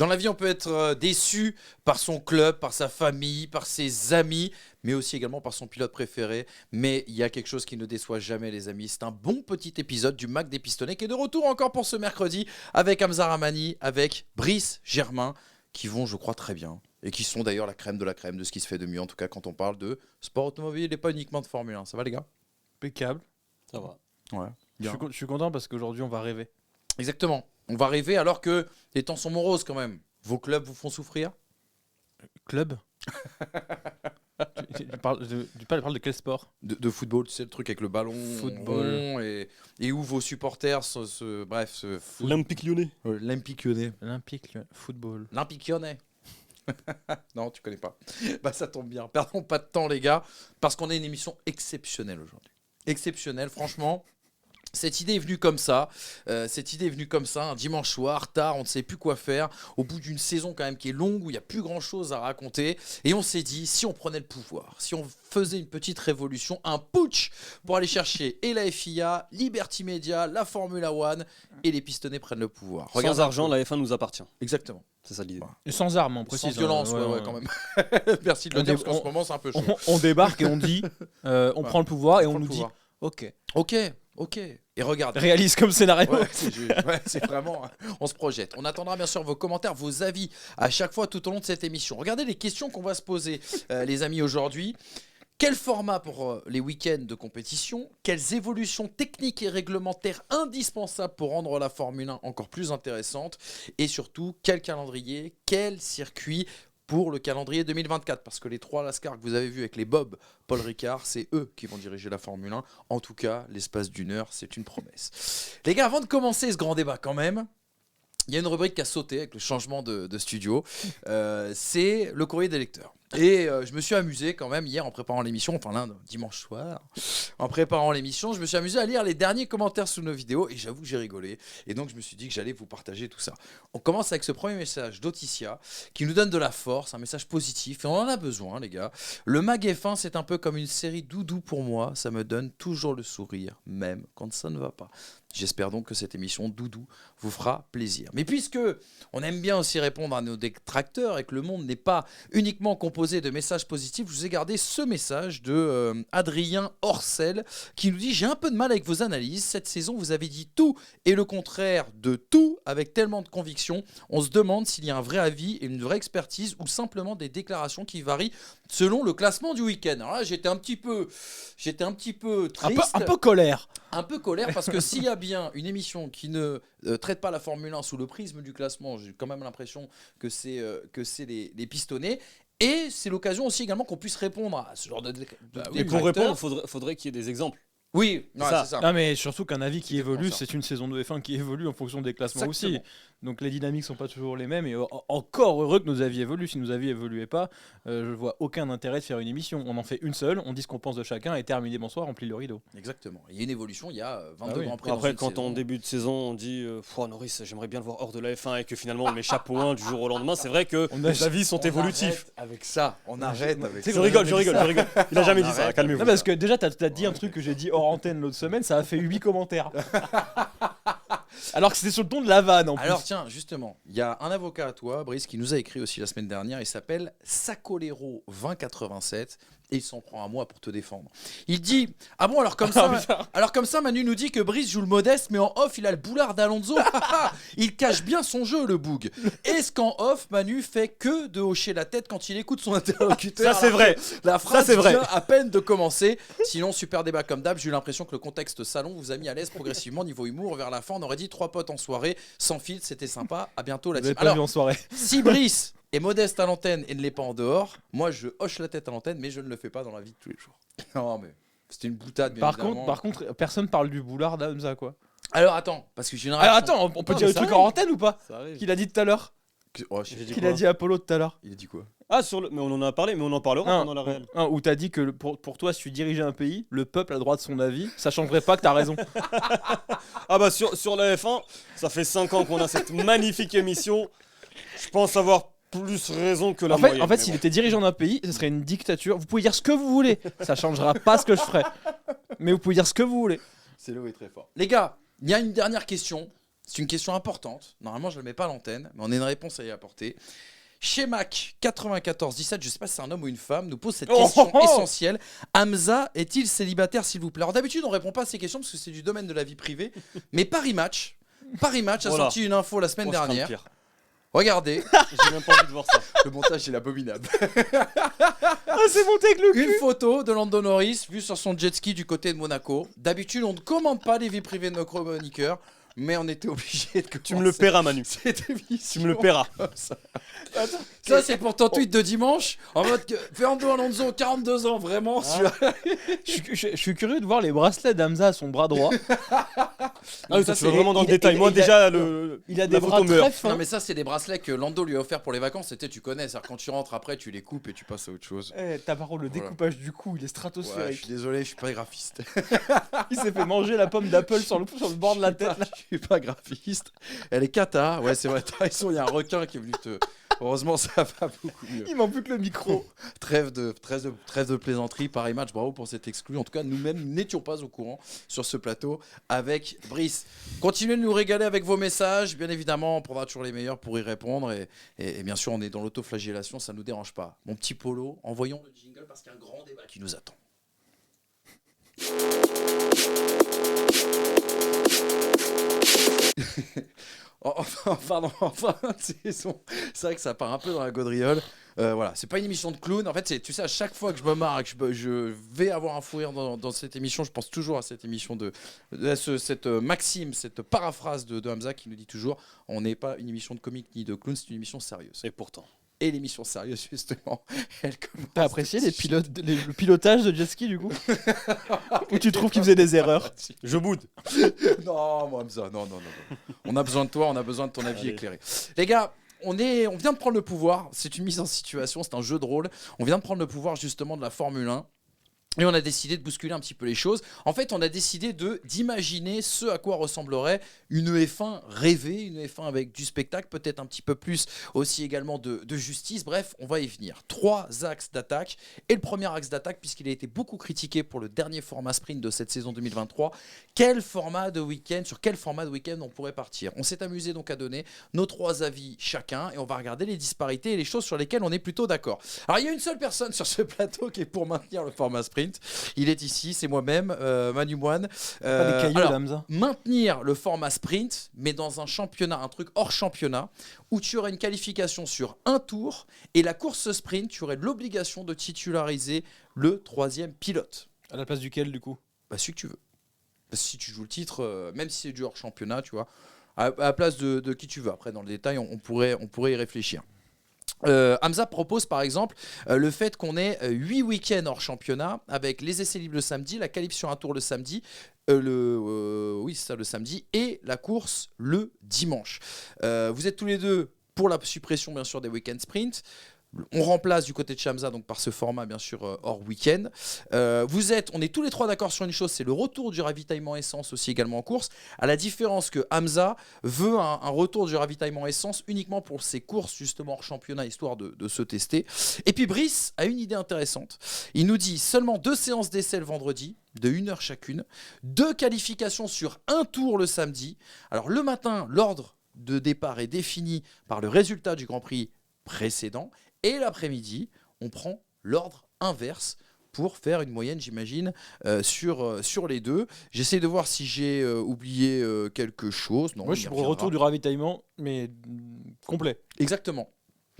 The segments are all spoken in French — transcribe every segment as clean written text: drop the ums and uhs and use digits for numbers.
la vie, on peut être déçu par son club, par sa famille, par ses amis, mais aussi également par son pilote préféré. Mais il y a quelque chose qui ne déçoit jamais, les amis. C'est un bon petit épisode du Mac des Pistonnets qui est de retour encore pour ce mercredi avec Hamza Ramani, avec Brice Germain, qui vont, je crois, très bien. Et qui sont d'ailleurs la crème de ce qui se fait de mieux, en tout cas quand on parle de sport automobile et pas uniquement de Formule 1. Ça va, les gars? Impeccable. Ça va. Ouais. Je suis content parce qu'aujourd'hui, on va rêver. Exactement. On va rêver alors que les temps sont moroses quand même. Vos clubs vous font souffrir? Club tu parles de quel sport? De football, tu sais, le truc avec le ballon Football. rond et où vos supporters L'Olympique Lyonnais. L'Olympique Lyonnais. Olympique, football. L'Olympique Lyonnais. Non, tu connais pas. Bah ça tombe bien. Perdons pas de temps, les gars, parce qu'on a une émission exceptionnelle aujourd'hui. Exceptionnelle, franchement. Cette idée est venue comme ça. Un dimanche soir, tard, on ne sait plus quoi faire. Au bout d'une saison quand même qui est longue, où il n'y a plus grand-chose à raconter. Et on s'est dit, si on prenait le pouvoir, si on faisait une petite révolution, un putsch pour aller chercher et la FIA, Liberty Media, la Formula One, et les pistonnets prennent le pouvoir. Sans argent, la F1 nous appartient. Exactement. C'est ça l'idée. Et sans armes, on précise. Sans violence, ouais, quand même. Merci de le dire, parce qu'en ce moment, c'est un peu chaud. On débarque et on dit, on prend le pouvoir et on nous dit, ok. Ok. Et regarde. Réalise comme scénario. Ouais, c'est vraiment. On se projette. On attendra bien sûr vos commentaires, vos avis à chaque fois tout au long de cette émission. Regardez les questions qu'on va se poser, les amis, aujourd'hui. Quel format pour les week-ends de compétition? Quelles évolutions techniques et réglementaires indispensables pour rendre la Formule 1 encore plus intéressante? Et surtout, quel calendrier, quel circuit pour le calendrier 2024? Parce que les 3 Lascar que vous avez vus avec les Bob, Paul Ricard, c'est eux qui vont diriger la Formule 1. En tout cas, l'espace d'une heure, c'est une promesse. Les gars, avant de commencer ce grand débat quand même, il y a une rubrique qui a sauté avec le changement de studio. C'est le courrier des lecteurs. Et je me suis amusé quand même hier en préparant l'émission, dimanche soir, en préparant l'émission, je me suis amusé à lire les derniers commentaires sous nos vidéos et j'avoue que j'ai rigolé. Et donc je me suis dit que j'allais vous partager tout ça. On commence avec ce premier message d'Oticia qui nous donne de la force, un message positif et on en a besoin, les gars. Le Mag F1, c'est un peu comme une série doudou pour moi, ça me donne toujours le sourire, même quand ça ne va pas. J'espère donc que cette émission Doudou vous fera plaisir. Mais puisque on aime bien aussi répondre à nos détracteurs et que le monde n'est pas uniquement composé de messages positifs, je vous ai gardé ce message de Adrien Orcel qui nous dit « J'ai un peu de mal avec vos analyses. Cette saison, vous avez dit tout et le contraire de tout avec tellement de conviction. On se demande s'il y a un vrai avis et une vraie expertise ou simplement des déclarations qui varient selon le classement du week-end. » Alors là, j'étais un petit peu triste. Un peu colère. Un peu colère parce que s'il y a bien une émission qui ne traite pas la Formule 1 sous le prisme du classement, j'ai quand même l'impression que c'est les pistonnets. Et c'est l'occasion aussi également qu'on puisse répondre à ce genre de Et pour répondre, faudrait qu'il y ait des exemples. Oui, c'est ça. Non, mais surtout qu'un avis qui évolue, ça. c'est une saison de F1 qui évolue en fonction des classements Exactement. aussi. Donc les dynamiques sont pas toujours les mêmes et encore heureux que nos avis évoluent. Si nos avis évoluaient pas, je vois aucun intérêt de faire une émission. On en fait une seule, on dit ce qu'on pense de chacun et terminé, bonsoir, on plie le rideau. Exactement. Il y a une évolution, il y a 22 grands prix. Après, quand en début de saison, on dit Norris, j'aimerais bien le voir hors de la F1 et que finalement on met chapeau 1 du jour au lendemain, c'est vrai que les avis sont évolutifs. Avec ça, on arrête avec ça. Je rigole. Il a jamais dit ça, calmez-vous. Non, parce que déjà, t'as dit un truc que j'ai dit hors antenne l'autre semaine, ça a fait 8 commentaires. Alors que c'était sur le ton de la vanne en plus. Alors tiens, justement, il y a un avocat à toi, Brice, qui nous a écrit aussi la semaine dernière. Il s'appelle Sacolero 2087 et il s'en prend à moi pour te défendre. Il dit ah bon alors comme ça Manu nous dit que Brice joue le modeste mais en off il a le boulard d'Alonso. Il cache bien son jeu le boug. Est-ce qu'en off Manu fait que de hocher la tête quand il écoute son interlocuteur? Ça c'est vrai. La phrase Ça, c'est vrai. vient à peine de commencer. Sinon super débat comme d'hab. J'ai eu l'impression que le contexte salon vous a mis à l'aise progressivement niveau humour. Vers la fin on aurait dit 3 potes en soirée sans filtre, c'était sympa. À bientôt la Vous avez team. pas vu en soirée. Si Brice est modeste à l'antenne et ne l'est pas en dehors, moi je hoche la tête à l'antenne, mais je ne le fais pas dans la vie de tous les jours. Non mais c'était une boutade. Bien évidemment. Par contre, personne parle du boulard d'Hamza quoi. Alors attends, parce que j'ai une Alors réaction. attends, on peut Non, dire mais le ça truc arrive. en antenne ou pas? Ça arrive. Qu'il a dit tout à l'heure. Oh, j'ai dit Qu'il quoi a dit à Apollo tout à l'heure. Il a dit quoi? Ah, mais on en a parlé, mais on en parlera pendant la réelle. Où t'as dit que pour toi, si tu dirigeais un pays, le peuple a le droit de son avis, ça changerait pas que t'as raison. Ah bah sur la F1, ça fait 5 ans qu'on a cette magnifique émission. Je pense avoir plus raison que la moyenne. En fait, s'il était dirigeant d'un pays, ce serait une dictature. Vous pouvez dire ce que vous voulez, ça changera pas ce que je ferai. Mais vous pouvez dire ce que vous voulez. C'est le est très fort. Les gars, il y a une dernière question. C'est une question importante. Normalement, je ne la mets pas à l'antenne, mais on a une réponse à y apporter. Chez Mac 9417, je ne sais pas si c'est un homme ou une femme, nous pose cette question essentielle. Hamza est-il célibataire, s'il vous plaît? Alors d'habitude, on ne répond pas à ces questions parce que c'est du domaine de la vie privée. Mais Paris Match a sorti une info la semaine dernière. Regardez. J'ai même pas envie de voir ça. Le montage, il est abominable. c'est monté avec le cul. Une photo de Lando Norris vue sur son jet ski du côté de Monaco. D'habitude, on ne commande pas les vies privées de nos chroniqueurs, mais on était obligé de commencer. Tu me le paieras, Manu. Cette émission Tu me le paieras. comme ça. Ça, c'est pour ton tweet de dimanche. En mode que Fernando Alonso, 42 ans, vraiment. Je suis curieux de voir les bracelets d'Hamza à son bras droit. Ah oui, ça, tu vas vraiment dans le détail. Moi, déjà, il a la des photo bras meurt. très fins. Non, mais ça, c'est des bracelets que Lando lui a offert pour les vacances. C'était, tu connais, c'est-à-dire quand tu rentres après, tu les coupes et tu passes à autre chose. T'as par contre le Voilà. découpage du cou, il est Ouais, je stratosphérique. suis désolé, je suis pas graphiste. Il s'est fait manger la pomme d'Apple sur le bord de la tête. Là. Je suis pas graphiste. Elle est cata. Ouais, c'est vrai. T'as raison, il y a un requin qui est venu te. Heureusement, ça va beaucoup mieux. Il manque plus que le micro. Trêve de plaisanterie, Paris Match, bravo pour cet exclu. En tout cas, nous-mêmes n'étions pas au courant sur ce plateau avec Brice. Continuez de nous régaler avec vos messages. Bien évidemment, on prendra toujours les meilleurs pour y répondre. Et bien sûr, on est dans l'autoflagellation, ça ne nous dérange pas. Mon petit Polo, envoyons le jingle parce qu'il y a un grand débat qui nous attend. C'est vrai que ça part un peu dans la gaudriole. Voilà, c'est pas une émission de clown. En fait, tu sais, à chaque fois que je me marre et que je vais avoir un fou rire dans cette émission, je pense toujours à cette émission cette maxime, cette paraphrase de Hamza qui nous dit toujours on n'est pas une émission de comique ni de clown, c'est une émission sérieuse. Et pourtant. Et l'émission sérieuse, justement, elle commence. T'as apprécié le pilotage de jet ski du coup? Ou tu trouves qu'il faisait des erreurs? Je boude. Non, moi, Hamza, non. On a besoin de toi, on a besoin de ton avis Allez. éclairé. Les gars, on vient de prendre le pouvoir. C'est une mise en situation, c'est un jeu de rôle. On vient de prendre le pouvoir justement de la Formule 1. Et on a décidé de bousculer un petit peu les choses. En fait, on a décidé d'imaginer ce à quoi ressemblerait une F1 rêvée, une F1 avec du spectacle, peut-être un petit peu plus aussi également de justice. Bref, on va y venir. 3 axes d'attaque. Et le premier axe d'attaque, puisqu'il a été beaucoup critiqué pour le dernier format sprint de cette saison 2023, sur quel format de week-end on pourrait partir? On s'est amusé donc à donner nos 3 avis chacun et on va regarder les disparités et les choses sur lesquelles on est plutôt d'accord. Alors, il y a une seule personne sur ce plateau qui est pour maintenir le format sprint. Il est ici, c'est moi-même, Manu Moine. Pas des cailloux alors, d'Hamza. maintenir le format sprint, mais dans un championnat, un truc hors championnat, où tu aurais une qualification sur un tour, et la course sprint, tu aurais l'obligation de titulariser le 3e pilote. À la place duquel du coup? Bah, celui que tu veux. Parce que si tu joues le titre, même si c'est du hors championnat, tu vois, à la place de qui tu veux. Après, dans le détail, on pourrait y réfléchir. Hamza propose par exemple le fait qu'on ait 8 week-ends hors championnat avec les essais libres le samedi, la qualif sur un tour le samedi, le samedi et la course le dimanche. Vous êtes tous les deux pour la suppression bien sûr des week-ends sprint. On remplace du côté de Hamza donc par ce format bien sûr hors week-end. On est tous les 3 d'accord sur une chose, c'est le retour du ravitaillement essence aussi également en course, à la différence que Hamza veut un retour du ravitaillement essence uniquement pour ses courses justement hors championnat histoire de se tester. Et puis Brice a une idée intéressante. Il nous dit seulement 2 séances d'essai le vendredi, de 1 heure chacune, 2 qualifications sur un tour le samedi. Alors le matin, l'ordre de départ est défini par le résultat du Grand Prix précédent. Et l'après-midi, on prend l'ordre inverse pour faire une moyenne, j'imagine, sur les deux. J'essaie de voir si j'ai oublié quelque chose. Non, Moi je suis pour le retour du ravitaillement, mais complet. Exactement.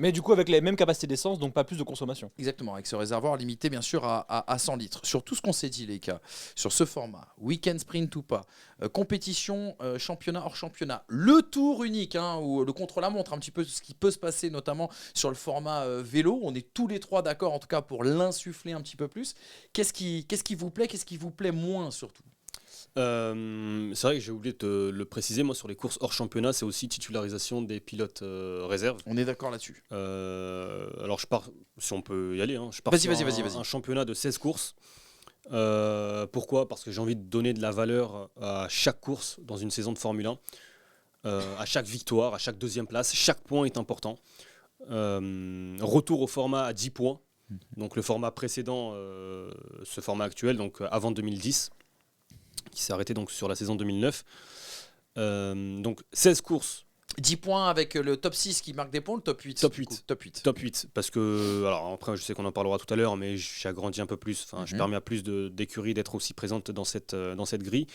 Mais du coup avec les mêmes capacités d'essence, donc pas plus de consommation. Exactement, avec ce réservoir limité bien sûr à 100 litres. Sur tout ce qu'on s'est dit les gars, sur ce format, week-end sprint ou pas, compétition, championnat hors championnat, le tour unique, ou le contre-la-montre, un petit peu ce qui peut se passer notamment sur le format vélo, on est tous les 3 d'accord en tout cas pour l'insuffler un petit peu plus. Qu'est-ce qui vous plaît, qu'est-ce qui vous plaît moins surtout? C'est vrai que j'ai oublié de le préciser, moi sur les courses hors championnat, c'est aussi titularisation des pilotes réserves. On est d'accord là-dessus. Alors je pars, si on peut y aller, je pars Vas-y, sur vas-y. un championnat de 16 courses. Pourquoi? Parce que j'ai envie de donner de la valeur à chaque course dans une saison de Formule 1. À chaque victoire, à chaque 2e place, chaque point est important. Retour au format à 10 points, donc le format précédent, ce format actuel, donc avant 2010, qui s'est arrêté donc sur la saison 2009. Donc 16 courses. 10 points avec le top 6 qui marque des points, le top 8. Top du 8. coup, top 8. Top 8, parce que, alors après je sais qu'on en parlera tout à l'heure, mais j'agrandis un peu plus, enfin je permets à plus d'écuries d'être aussi présentes dans cette grille.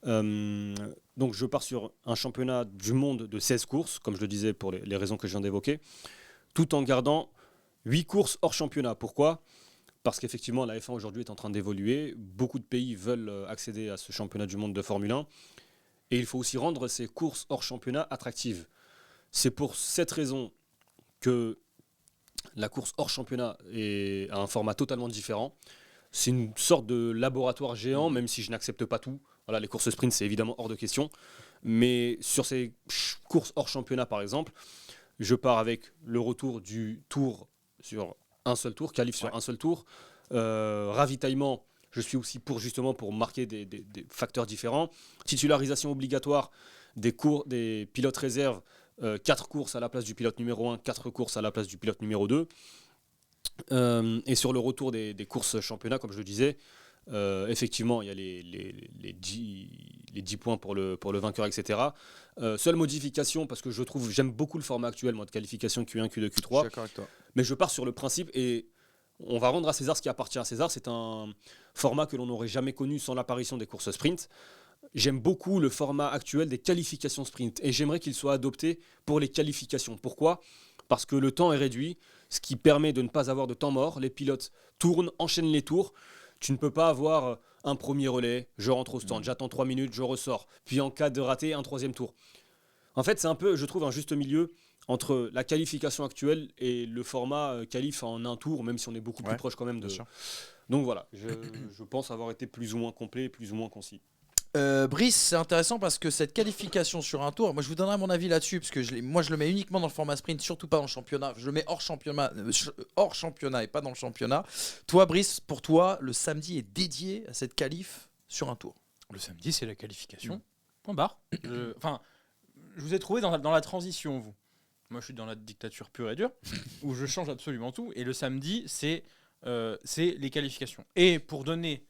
Donc je pars sur un championnat du monde de 16 courses, comme je le disais pour les raisons que je viens d'évoquer, tout en gardant 8 courses hors championnat. Pourquoi ? Parce qu'effectivement la F1 aujourd'hui est en train d'évoluer, beaucoup de pays veulent accéder à ce championnat du monde de Formule 1, et il faut aussi rendre ces courses hors championnat attractives. C'est pour cette raison que la course hors championnat a un format totalement différent. C'est une sorte de laboratoire géant, même si je n'accepte pas tout. Voilà, les courses sprint, c'est évidemment hors de question. Mais sur ces courses hors championnat, par exemple, je pars avec le retour du tour sur un seul tour, qualif sur un seul tour. Ravitaillement, je suis aussi pour marquer des facteurs différents. Titularisation obligatoire des pilotes réserves. 4 courses à la place du pilote numéro 1, 4 courses à la place du pilote numéro 2. Et sur le retour des courses championnat, comme je le disais, effectivement, il y a les 10 points pour le vainqueur, etc. Seule modification, parce que j'aime beaucoup le format actuel, moi, de qualification Q1, Q2, Q3. Je suis d'accord avec toi. Mais je pars sur le principe, et on va rendre à César ce qui appartient à César. C'est un format que l'on n'aurait jamais connu sans l'apparition des courses sprint. J'aime beaucoup le format actuel des qualifications sprint et j'aimerais qu'il soit adopté pour les qualifications. Pourquoi ? Parce que le temps est réduit, ce qui permet de ne pas avoir de temps mort. Les pilotes tournent, enchaînent les tours. Tu ne peux pas avoir un premier relais, je rentre au stand, j'attends 3 minutes, je ressors. Puis en cas de raté, un troisième tour. En fait, c'est un peu, je trouve, un juste milieu entre la qualification actuelle et le format qualif en un tour, même si on est beaucoup plus proche quand même de... Donc voilà, je pense avoir été plus ou moins complet et plus ou moins concis. Brice, c'est intéressant parce que cette qualification sur un tour, moi je vous donnerai mon avis là-dessus parce que je le mets uniquement dans le format sprint, surtout pas dans le championnat. Je le mets hors championnat et pas dans le championnat. Toi, Brice, pour toi, le samedi est dédié à cette qualif sur un tour. Le samedi, c'est la qualification. Point barre. Je vous ai trouvé dans la transition, vous. Moi, je suis dans la dictature pure et dure, où je change absolument tout. Et le samedi, c'est les qualifications. Et pour donner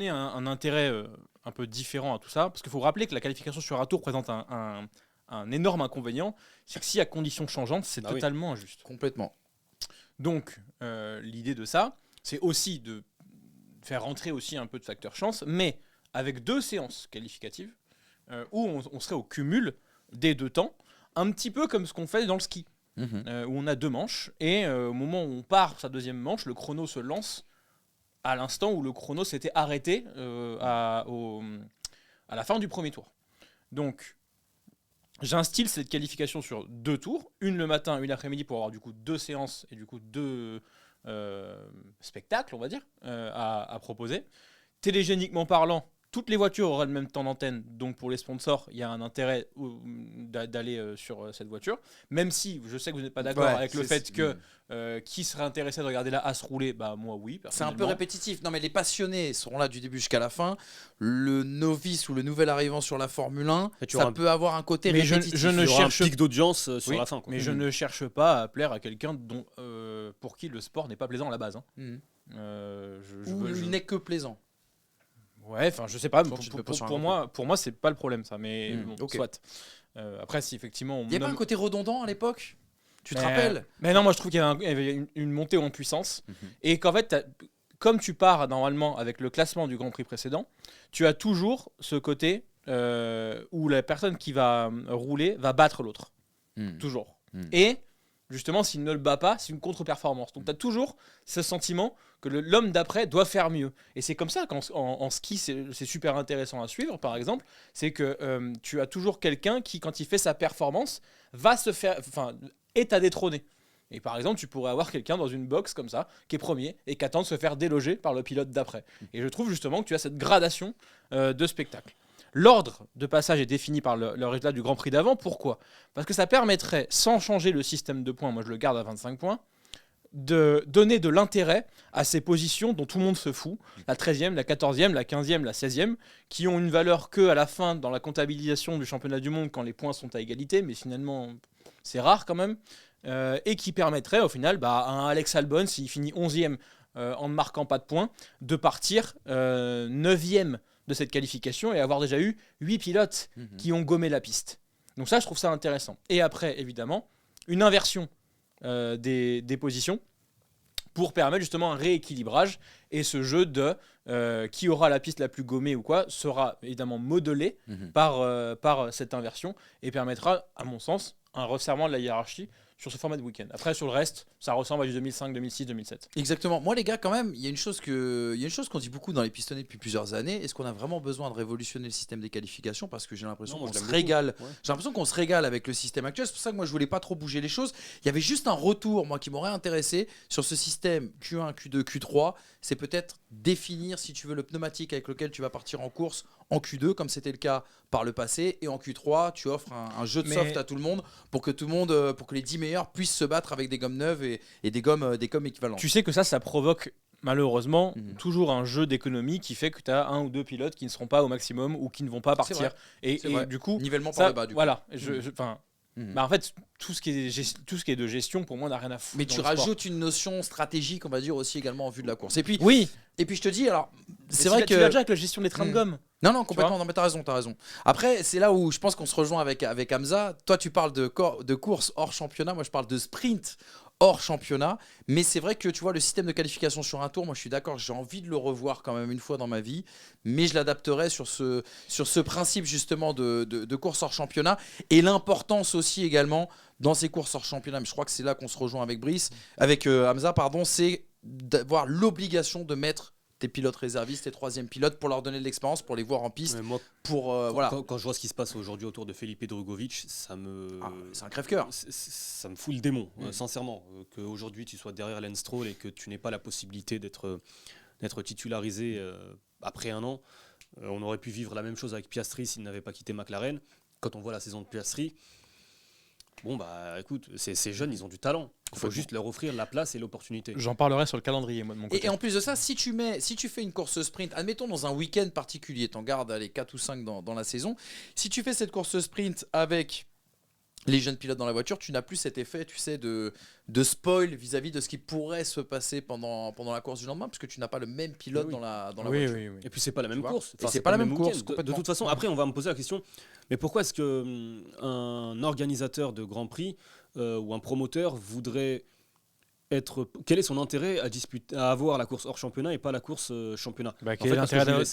un intérêt un peu différent à tout ça, parce qu'il faut rappeler que la qualification sur un tour présente un énorme inconvénient, c'est que si à conditions changeantes, c'est totalement injuste. Complètement. Donc, l'idée de ça, c'est aussi de faire rentrer aussi un peu de facteur chance, mais avec 2 séances qualificatives, où on serait au cumul des 2 temps, un petit peu comme ce qu'on fait dans le ski, où on a 2 manches, et au moment où on part sa deuxième manche, le chrono se lance à l'instant où le chrono s'était arrêté à la fin du premier tour. Donc, j'instille cette qualification sur 2 tours, une le matin, une l'après-midi, pour avoir du coup 2 séances et du coup 2 spectacles, on va dire, à proposer. Télégéniquement parlant, toutes les voitures auraient le même temps d'antenne, donc pour les sponsors, il y a un intérêt d'aller sur cette voiture. Même si je sais que vous n'êtes pas d'accord avec le fait que qui serait intéressé de regarder la As rouler, bah moi oui. C'est un peu répétitif. Non mais les passionnés seront là du début jusqu'à la fin. Le novice ou le nouvel arrivant sur la Formule 1, ça peut avoir un côté répétitif. Je ne cherche un pic d'audience sur la fin. Mais je ne cherche pas à plaire à quelqu'un pour qui le sport n'est pas plaisant à la base. Il n'est que plaisant. Ouais, enfin je sais pas, pour moi c'est pas le problème ça, mais soit. Après si effectivement il n'y a pas un côté redondant à l'époque, tu te rappelles? Mais non, moi je trouve qu'il y avait une montée en puissance et qu'en fait comme tu pars normalement avec le classement du Grand Prix précédent, tu as toujours ce côté où la personne qui va rouler va battre l'autre, toujours. Et justement, s'il ne le bat pas, c'est une contre-performance. Donc tu as toujours ce sentiment que l'homme d'après doit faire mieux. Et c'est comme ça qu'en ski, c'est super intéressant à suivre, par exemple. C'est que tu as toujours quelqu'un qui, quand il fait sa performance, est à détrôner. Et par exemple, tu pourrais avoir quelqu'un dans une box comme ça, qui est premier, et qui attend de se faire déloger par le pilote d'après. Et je trouve justement que tu as cette gradation de spectacle. L'ordre de passage est défini par le résultat du Grand Prix d'avant. Pourquoi ? Parce que ça permettrait, sans changer le système de points, moi je le garde à 25 points, de donner de l'intérêt à ces positions dont tout le monde se fout, la 13e, la 14e, la 15e, la 16e, qui ont une valeur que à la fin dans la comptabilisation du championnat du monde quand les points sont à égalité, mais finalement c'est rare quand même, et qui permettrait au final à un Alex Albon, s'il finit 11e en ne marquant pas de points, de partir 9e de cette qualification et avoir déjà eu 8 pilotes qui ont gommé la piste. Donc ça, je trouve ça intéressant. Et après, évidemment, une inversion des positions pour permettre justement un rééquilibrage. Et ce jeu de qui aura la piste la plus gommée ou quoi sera évidemment modelé par cette inversion et permettra, à mon sens, un resserrement de la hiérarchie sur ce format de week-end. Après, sur le reste, ça ressemble à du 2005, 2006, 2007. Exactement. Moi, les gars, quand même, il y a une chose qu'on dit beaucoup dans les pistonnets depuis plusieurs années. Est-ce qu'on a vraiment besoin de révolutionner le système des qualifications? Parce que j'ai l'impression qu'on se régale. Ouais. J'ai l'impression qu'on se régale avec le système actuel. C'est pour ça que moi, je voulais pas trop bouger les choses. Il y avait juste un retour, moi, qui m'aurait intéressé sur ce système Q1, Q2, Q3. C'est peut-être définir, si tu veux, le pneumatique avec lequel tu vas partir en course en Q2, comme c'était le cas par le passé, et en Q3, tu offres un jeu de soft à tout le monde pour que les 10 meilleurs puissent se battre avec des gommes neuves et des gommes équivalentes. Tu sais que ça provoque malheureusement toujours un jeu d'économie qui fait que tu as un ou deux pilotes qui ne seront pas au maximum ou qui ne vont pas partir. Et du coup, nivellement par le bas. Voilà. En fait, tout ce qui est de gestion, pour moi, n'a rien à foutre. Mais tu rajoutes une notion stratégique, on va dire, aussi également en vue de la course. Et puis, je te dis, alors, c'est vrai que. Tu l'as déjà avec la gestion des trains de gomme. Non, complètement. Non, mais t'as raison. Après, c'est là où je pense qu'on se rejoint avec Hamza. Toi, tu parles de course hors championnat. Moi, je parle de sprint hors championnat. Mais c'est vrai que tu vois, le système de qualification sur un tour, moi, je suis d'accord. J'ai envie de le revoir quand même une fois dans ma vie. Mais je l'adapterai sur ce principe justement de course hors championnat. Et l'importance aussi également dans ces courses hors championnat. Mais je crois que c'est là qu'on se rejoint avec Hamza, c'est d'avoir l'obligation de mettre tes pilotes réservistes, tes troisième pilotes, pour leur donner de l'expérience, pour les voir en piste. Moi, quand je vois ce qui se passe aujourd'hui autour de Felipe Drugovich, c'est un crève-cœur. Ça me fout le démon, sincèrement. Qu'aujourd'hui tu sois derrière Lance Stroll et que tu n'aies pas la possibilité d'être titularisé après un an. On aurait pu vivre la même chose avec Piastri s'il n'avait pas quitté McLaren. Quand on voit la saison de Piastri, écoute, ces jeunes, ils ont du talent. Il faut juste leur offrir la place et l'opportunité. J'en parlerai sur le calendrier, moi, de mon côté. Et en plus de ça, si tu fais une course sprint, admettons dans un week-end particulier, t'en gardes 4 ou 5 dans la saison, si tu fais cette course sprint avec les jeunes pilotes dans la voiture, tu n'as plus cet effet, tu sais, de spoil vis-à-vis de ce qui pourrait se passer pendant la course du lendemain, parce que tu n'as pas le même pilote dans la voiture. Oui. Et puis c'est pas la même course. C'est pas la même course. De toute façon, après on va me poser la question, mais pourquoi est-ce qu'un organisateur de Grand Prix ou un promoteur voudrait être... Quel est son intérêt à avoir la course hors championnat et pas la course championnat? Quel est l'intérêt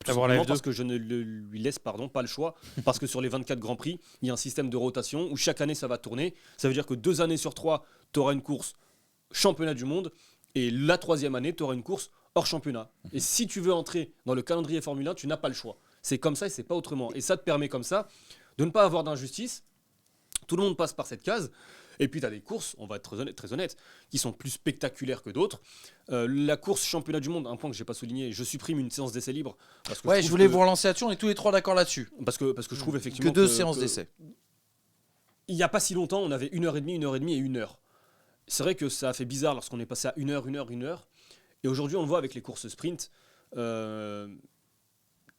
d'avoir la F2 parce que je ne lui laisse pas le choix, parce que sur les 24 Grands Prix, il y a un système de rotation où chaque année ça va tourner. Ça veut dire que 2 années sur 3, tu auras une course championnat du monde, et la 3e année, tu auras une course hors championnat. Et si tu veux entrer dans le calendrier Formule 1, tu n'as pas le choix. C'est comme ça et c'est pas autrement. Et ça te permet comme ça de ne pas avoir d'injustice. Tout le monde passe par cette case. Et puis tu as des courses, on va être très honnête, qui sont plus spectaculaires que d'autres. La course championnat du monde, un point que je n'ai pas souligné, je supprime une séance d'essai libre. Parce que je voulais vous relancer là-dessus, on est tous les trois d'accord là-dessus. Parce que je trouve effectivement que 2 séances d'essai. Il n'y a pas si longtemps, on avait 1h30, 1h30 et 1h. C'est vrai que ça a fait bizarre lorsqu'on est passé à 1h, 1h, 1h. Et aujourd'hui, on le voit avec les courses sprint.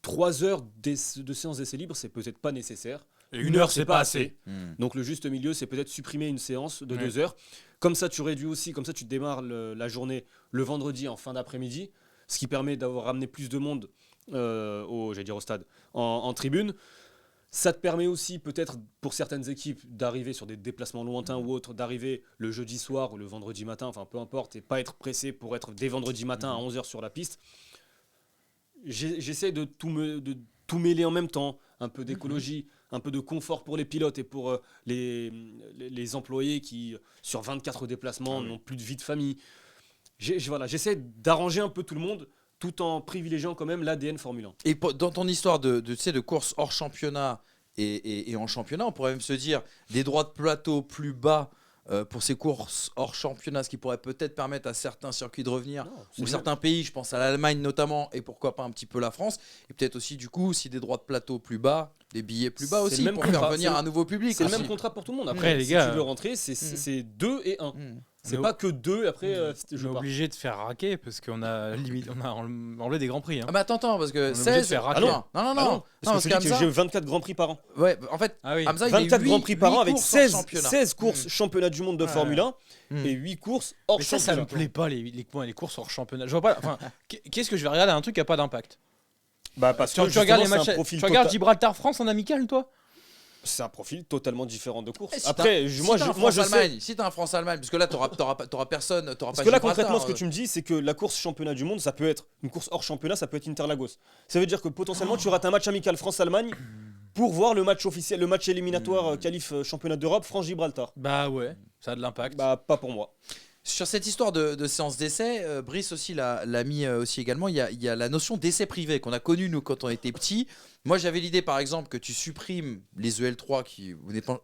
3 heures de séance d'essai libre, c'est peut-être pas nécessaire. Et 1 heure, c'est pas assez. Donc le juste milieu, c'est peut-être supprimer une séance de 2 heures. Comme ça, tu réduis aussi, comme ça, tu démarres la journée le vendredi en fin d'après-midi, ce qui permet d'avoir ramené plus de monde au stade, en tribune. Ça te permet aussi, peut-être pour certaines équipes, d'arriver sur des déplacements lointains ou autres, d'arriver le jeudi soir ou le vendredi matin, enfin peu importe, et pas être pressé pour être dès vendredi matin à 11h sur la piste. J'essaie de tout mêler en même temps, un peu d'écologie, un peu de confort pour les pilotes et pour les employés qui, sur 24 déplacements, n'ont plus de vie de famille. J'essaie d'arranger un peu tout le monde, tout en privilégiant quand même l'ADN Formule 1. Et dans ton histoire de course hors championnat et en championnat, on pourrait même se dire des droits de plateau plus bas pour ces courses hors championnat, ce qui pourrait peut-être permettre à certains circuits de revenir, ou certains pays, je pense à l'Allemagne notamment, et pourquoi pas un petit peu la France, et peut-être aussi du coup, si des droits de plateau plus bas, des billets plus bas aussi, pour faire venir un nouveau public. C'est le même contrat pour tout le monde. Après, les gars, si tu veux rentrer, c'est 2 et 1. C'est pas que 2 après. On est obligé de faire raquer parce qu'on a enlevé des grands prix. Ah bah attends, parce que 16. Non. Parce que j'ai 24 grands prix par an. Ouais, en fait, Hamza, 24 grands prix par an avec 16 courses championnat du monde de Formule 1 et 8 courses hors championnat. Ça me plaît pas les courses hors championnat. Je vois pas. Qu'est-ce que je vais regarder un truc qui a pas d'impact? Bah parce Tu que regardes les justement, matchs, c'est un profil tu regardes tota- Gibraltar-France en amical, toi? c'est un profil totalement différent de course. Et si Après, moi je sais. Si t'as un France-Allemagne, parce que là, t'auras personne, t'auras Parce pas que là, Gibraltar, concrètement, ce que tu me dis, c'est que la course championnat du monde, ça peut être une course hors championnat, ça peut être Interlagos. Ça veut dire que potentiellement, tu rates un match amical France-Allemagne pour voir le match officiel, le match éliminatoire qualif championnat d'Europe France-Gibraltar. Bah ouais, ça a de l'impact. Bah, pas pour moi. Sur cette histoire de séance d'essai, Brice aussi l'a mis aussi également. Il y a la notion d'essai privé qu'on a connue nous quand on était petit. Moi j'avais l'idée par exemple que tu supprimes les EL3 qui, honnêtement,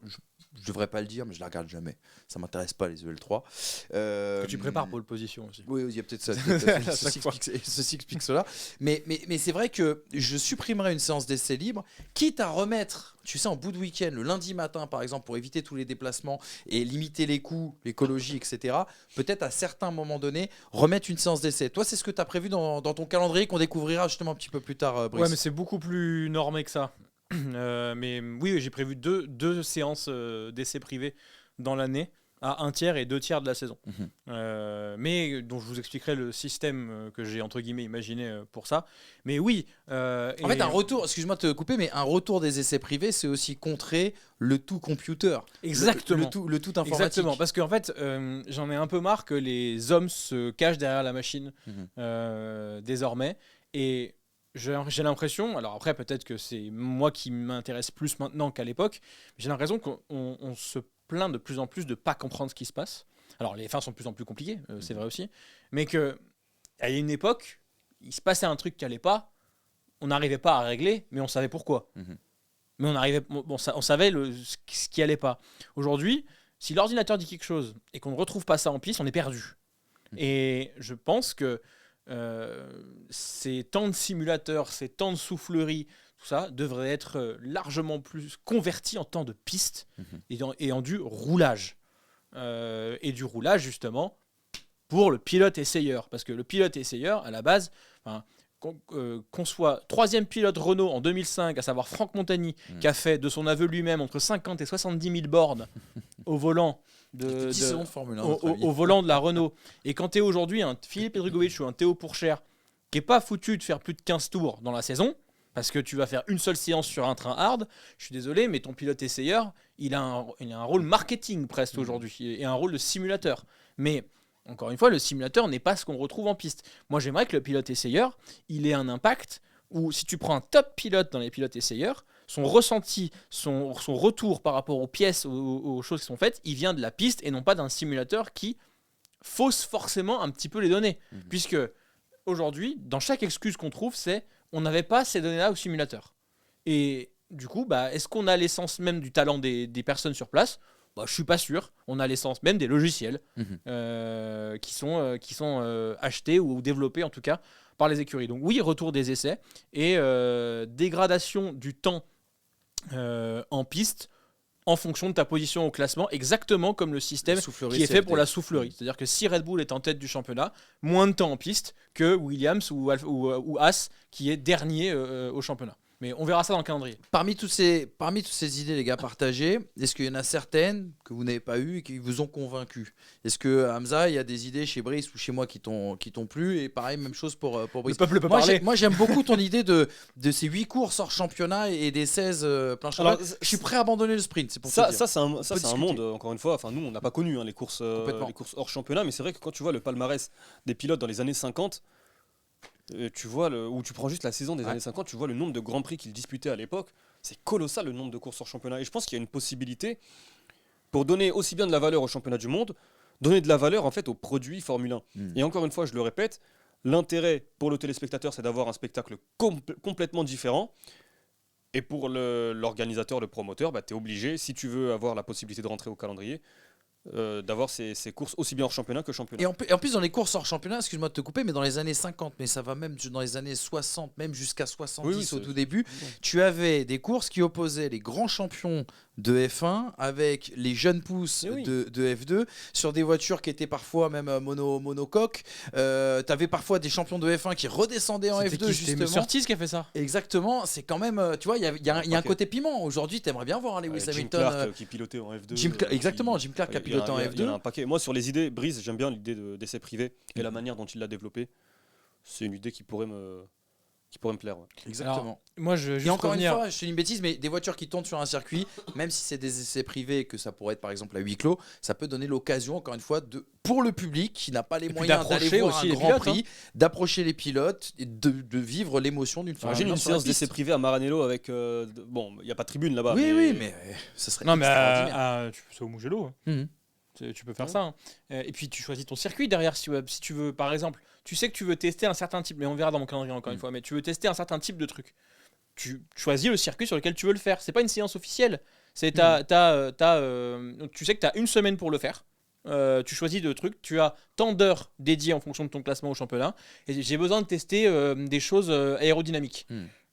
je devrais pas le dire, mais je la regarde jamais. Ça m'intéresse pas les EL3. Que tu prépares pour le position aussi. Oui, il y a peut-être ça. À chaque fois. Ceci explique cela. Mais c'est vrai que je supprimerais une séance d'essai libre, quitte à remettre, tu sais, en bout de week-end, le lundi matin par exemple, pour éviter tous les déplacements et limiter les coûts, l'écologie, etc. Peut-être à certains moments donnés, remettre une séance d'essai. Toi, c'est ce que tu as prévu dans ton calendrier qu'on découvrira justement un petit peu plus tard, Brice. Ouais, mais c'est beaucoup plus normé que ça. Mais oui, j'ai prévu deux séances d'essais privés dans l'année, à 1/3 et 2/3 de la saison. Mais dont je vous expliquerai le système que j'ai entre guillemets imaginé pour ça. Mais oui. En fait, un retour, excuse-moi de te couper, mais un retour des essais privés, c'est aussi contrer le tout computer. Exactement. Le tout informatique. Exactement, parce qu'en fait, j'en ai un peu marre que les hommes se cachent derrière la machine désormais. Et j'ai l'impression, alors après peut-être que c'est moi qui m'intéresse plus maintenant qu'à l'époque, mais j'ai l'impression qu'on se plaint de plus en plus de ne pas comprendre ce qui se passe. Alors les fins sont de plus en plus compliquées, c'est vrai aussi, mais qu'il y a une époque, il se passait un truc qui n'allait pas, on n'arrivait pas à régler, mais on savait pourquoi. Mais on savait ce qui allait pas. Aujourd'hui, si l'ordinateur dit quelque chose et qu'on ne retrouve pas ça en piste, on est perdu. Et je pense que ces temps de simulateurs, ces temps de soufflerie, tout ça devrait être largement plus converti en temps de piste et en du roulage. Et du roulage, justement, pour le pilote essayeur. Parce que le pilote essayeur, à la base, qu'on soit troisième pilote Renault en 2005, à savoir Franck Montagny, qui a fait de son aveu lui-même entre 50 et 70 000 bornes au volant au volant de la Renault. Et quand tu es aujourd'hui un Philippe Edrugovic ou un Théo Pourchère qui n'est pas foutu de faire plus de 15 tours dans la saison, parce que tu vas faire une seule séance sur un train hard, je suis désolé, mais ton pilote essayeur, il a un rôle marketing presque aujourd'hui, et un rôle de simulateur. Mais encore une fois, le simulateur n'est pas ce qu'on retrouve en piste. Moi, j'aimerais que le pilote essayeur, il ait un impact où si tu prends un top pilote dans les pilotes essayeurs, son ressenti, son retour par rapport aux pièces, aux choses qui sont faites, il vient de la piste et non pas d'un simulateur qui fausse forcément un petit peu les données. Puisque aujourd'hui, dans chaque excuse qu'on trouve, c'est on n'avait pas ces données-là au simulateur. Et du coup, est-ce qu'on a l'essence même du talent des personnes sur place ? Je ne suis pas sûr. On a l'essence même des logiciels qui sont achetés ou développés en tout cas par les écuries. Donc oui, retour des essais et dégradation du temps en piste en fonction de ta position au classement, exactement comme le système qui est fait pour la soufflerie. C'est-à-dire que si Red Bull est en tête du championnat, moins de temps en piste que Williams ou Haas qui est dernier au championnat. Mais on verra ça dans le calendrier. Parmi toutes ces idées, les gars, partagées, est-ce qu'il y en a certaines que vous n'avez pas eues et qui vous ont convaincu ? Est-ce que, Hamza, il y a des idées chez Brice ou chez moi qui t'ont plu ? Et pareil, même chose pour Brice. Le peuple peut parler. Moi, j'aime beaucoup ton idée de ces 8 courses hors championnat et des 16 plein championnat. Je suis prêt à abandonner le sprint. C'est pour ça, te dire. c'est un monde, encore une fois. Enfin, nous, on n'a pas connu les courses hors championnat, mais c'est vrai que quand tu vois le palmarès des pilotes dans les années 50, tu vois ou tu prends juste la saison des années 50, tu vois le nombre de grands prix qu'ils disputaient à l'époque, c'est colossal le nombre de courses hors championnat. Et je pense qu'il y a une possibilité pour donner aussi bien de la valeur au championnat du monde, donner de la valeur en fait aux produits Formule 1. Et encore une fois, je le répète, l'intérêt pour le téléspectateur, c'est d'avoir un spectacle complètement différent. Et pour l'organisateur, le promoteur, tu es obligé, si tu veux avoir la possibilité de rentrer au calendrier, d'avoir ces courses aussi bien hors championnat que championnat. Et en plus, dans les courses hors championnat, excuse-moi de te couper, mais dans les années 50, mais ça va même dans les années 60, même jusqu'à 70 au tout début, tu avais des courses qui opposaient les grands champions de F1 avec les jeunes pousses de F2 sur des voitures qui étaient parfois même monocoques. Tu avais parfois des champions de F1 qui redescendaient en F2 justement. C'est Surtees qui a fait ça. Exactement, c'est quand même, tu vois, il y a un côté piment. Aujourd'hui, tu aimerais bien voir Lewis Hamilton. Jim Clark qui pilotait en F2. Exactement, Jim Clark qui a piloté en F2. Il y en a un paquet. Moi, sur les idées, Brice, j'aime bien l'idée d'essai privé et la manière dont il l'a développé. C'est une idée qui pourrait qui pourrait me plaire. Ouais. Exactement. Alors, moi, je Et juste encore revenir- une fois, je fais une bêtise, mais des voitures qui tournent sur un circuit, même si c'est des essais privés, que ça pourrait être par exemple à huis clos, ça peut donner l'occasion, encore une fois, pour le public qui n'a pas les puis moyens d'approcher d'aller voir aussi un les grand pilotes, prix, d'approcher les pilotes et de vivre l'émotion d'une Formule Imagine 1 une sur la séance piste. d'essai privé à Maranello avec. Bon, il n'y a pas de tribune là-bas. Oui, mais ça serait Non, mais extraordinaire. c'est au Mugello. Mhm. Tu peux faire ça. Hein. Et puis tu choisis ton circuit derrière. Si tu veux, par exemple, tu sais que tu veux tester un certain type, mais on verra dans mon calendrier encore une fois, mais tu veux tester un certain type de truc. Tu choisis le circuit sur lequel tu veux le faire. C'est pas une séance officielle. Tu sais que tu as une semaine pour le faire. Tu choisis de trucs. Tu as tant d'heures dédiées en fonction de ton classement au championnat. Et j'ai besoin de tester des choses aérodynamiques.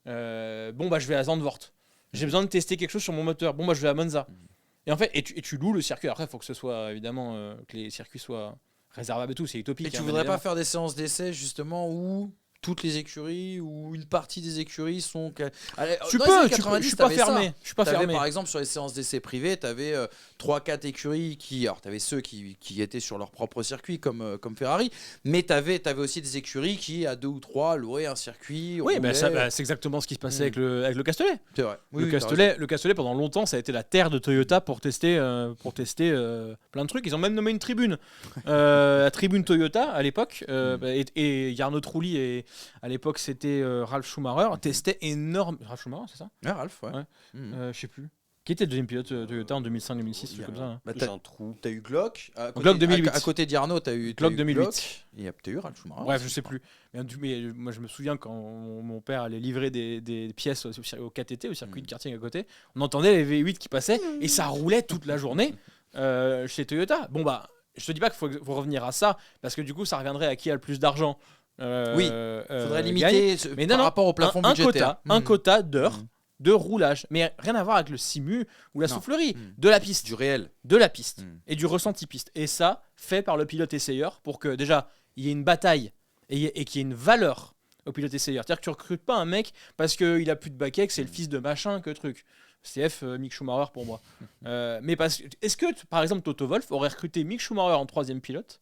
Je vais à Zandvoort. J'ai besoin de tester quelque chose sur mon moteur. Je vais à Monza. Et en fait, tu loues le circuit. Après, il faut que ce soit évidemment que les circuits soient réservables et tout. C'est utopique. Et tu hein, voudrais évidemment. pas faire des séances d'essai justement où toutes les écuries ou une partie des écuries sont. Allez, Tu dans peux, les années je 90, suis pas t'avais ça. fermé. Je suis pas T'avais, fermé. par exemple sur les séances d'essai privées, tu avais 3-4 écuries qui. Alors tu avais ceux qui étaient sur leur propre circuit comme Ferrari, mais tu avais aussi des écuries qui, à 2 ou 3, louaient un circuit. Oui, roulaient. c'est exactement ce qui se passait avec le Castellet. C'est vrai. Oui, le, t'as Castellet le Castellet, pendant longtemps, ça a été la terre de Toyota pour tester plein de trucs. Ils ont même nommé une tribune. La tribune Toyota, à l'époque. Et Jarno Trulli, et à l'époque, c'était Ralf Schumacher, testait énorme. Ralf Schumacher, c'est ça raison. Ralph, ouais. Ouais. Mhm. Je sais plus. Qui était le deuxième pilote Toyota en 2005-2006, truc comme ça. Hein. Bah, J'ai un trou. T'as eu Glock. Glock 2008. À côté d'Arnaud, t'as eu Glock eu 2008. Glock, et t'as eu Ralph Schumacher. Bref, je sais plus. Mais moi, je me souviens quand mon père allait livrer des pièces au KTT, au circuit de karting à côté, on entendait les V8 qui passaient et ça roulait toute la journée chez Toyota. Je te dis pas qu'il faut revenir à ça parce que du coup, ça reviendrait à qui a le plus d'argent. Oui, faudrait limiter mais par non, rapport au plafond budgétaire. Un quota d'heures de roulage, mais rien à voir avec le simu ou la Non. soufflerie, de la piste. Du réel. De la piste Mm. et du ressenti piste. Et ça, fait par le pilote essayeur pour que déjà, il y ait une bataille et qu'il y ait une valeur au pilote essayeur. C'est-à-dire que tu recrutes pas un mec parce qu'il a plus de baquet, que c'est le fils de machin, que truc. CF, Mick Schumacher pour moi. Mais est-ce que, par exemple, Toto Wolff aurait recruté Mick Schumacher en 3e pilote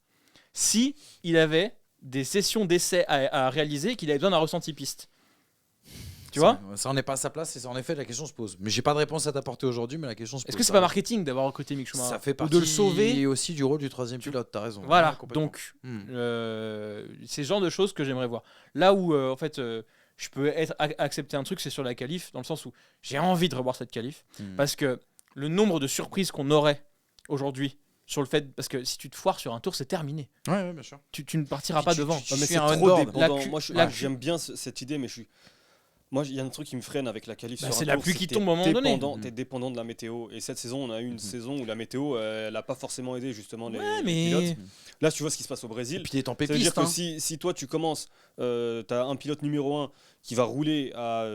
si il avait des sessions d'essai à réaliser et qu'il avait besoin d'un ressenti piste? Tu vois? Ça en est pas à sa place et en effet la question se pose. Mais j'ai pas de réponse à t'apporter aujourd'hui, mais la question se pose. Est-ce que c'est pas marketing d'avoir recruté Mick Schumacher? Ça fait Ou partie de le sauver? aussi du rôle du 3e pilote, t'as raison. Voilà, Ouais, complètement. donc Hmm. c'est le genre de choses que j'aimerais voir. Là où je peux accepter un truc, c'est sur la qualif, dans le sens où j'ai envie de revoir cette qualif, parce que le nombre de surprises qu'on aurait aujourd'hui sur le fait, parce que si tu te foires sur un tour, c'est terminé. Ouais, bien sûr. Tu ne partiras Puis pas tu- devant. tu- Ouais, mais fais c'est un trop on-board. dépendant. La cu- Moi, la cu- j'aime bien cette idée, mais moi, il y a un truc qui me freine avec la qualif. Bah, sur c'est un la tour, pluie c'est qui que tombe à un moment donné. T'es dépendant de la météo. Et cette saison, on a eu une saison où la météo, elle n'a pas forcément aidé justement les mais pilotes. Là, tu vois ce qui se passe au Brésil. Et puis t'es Ça veut dire tempépiste. que Hein. si toi tu commences, tu as un pilote numéro 1 qui va rouler à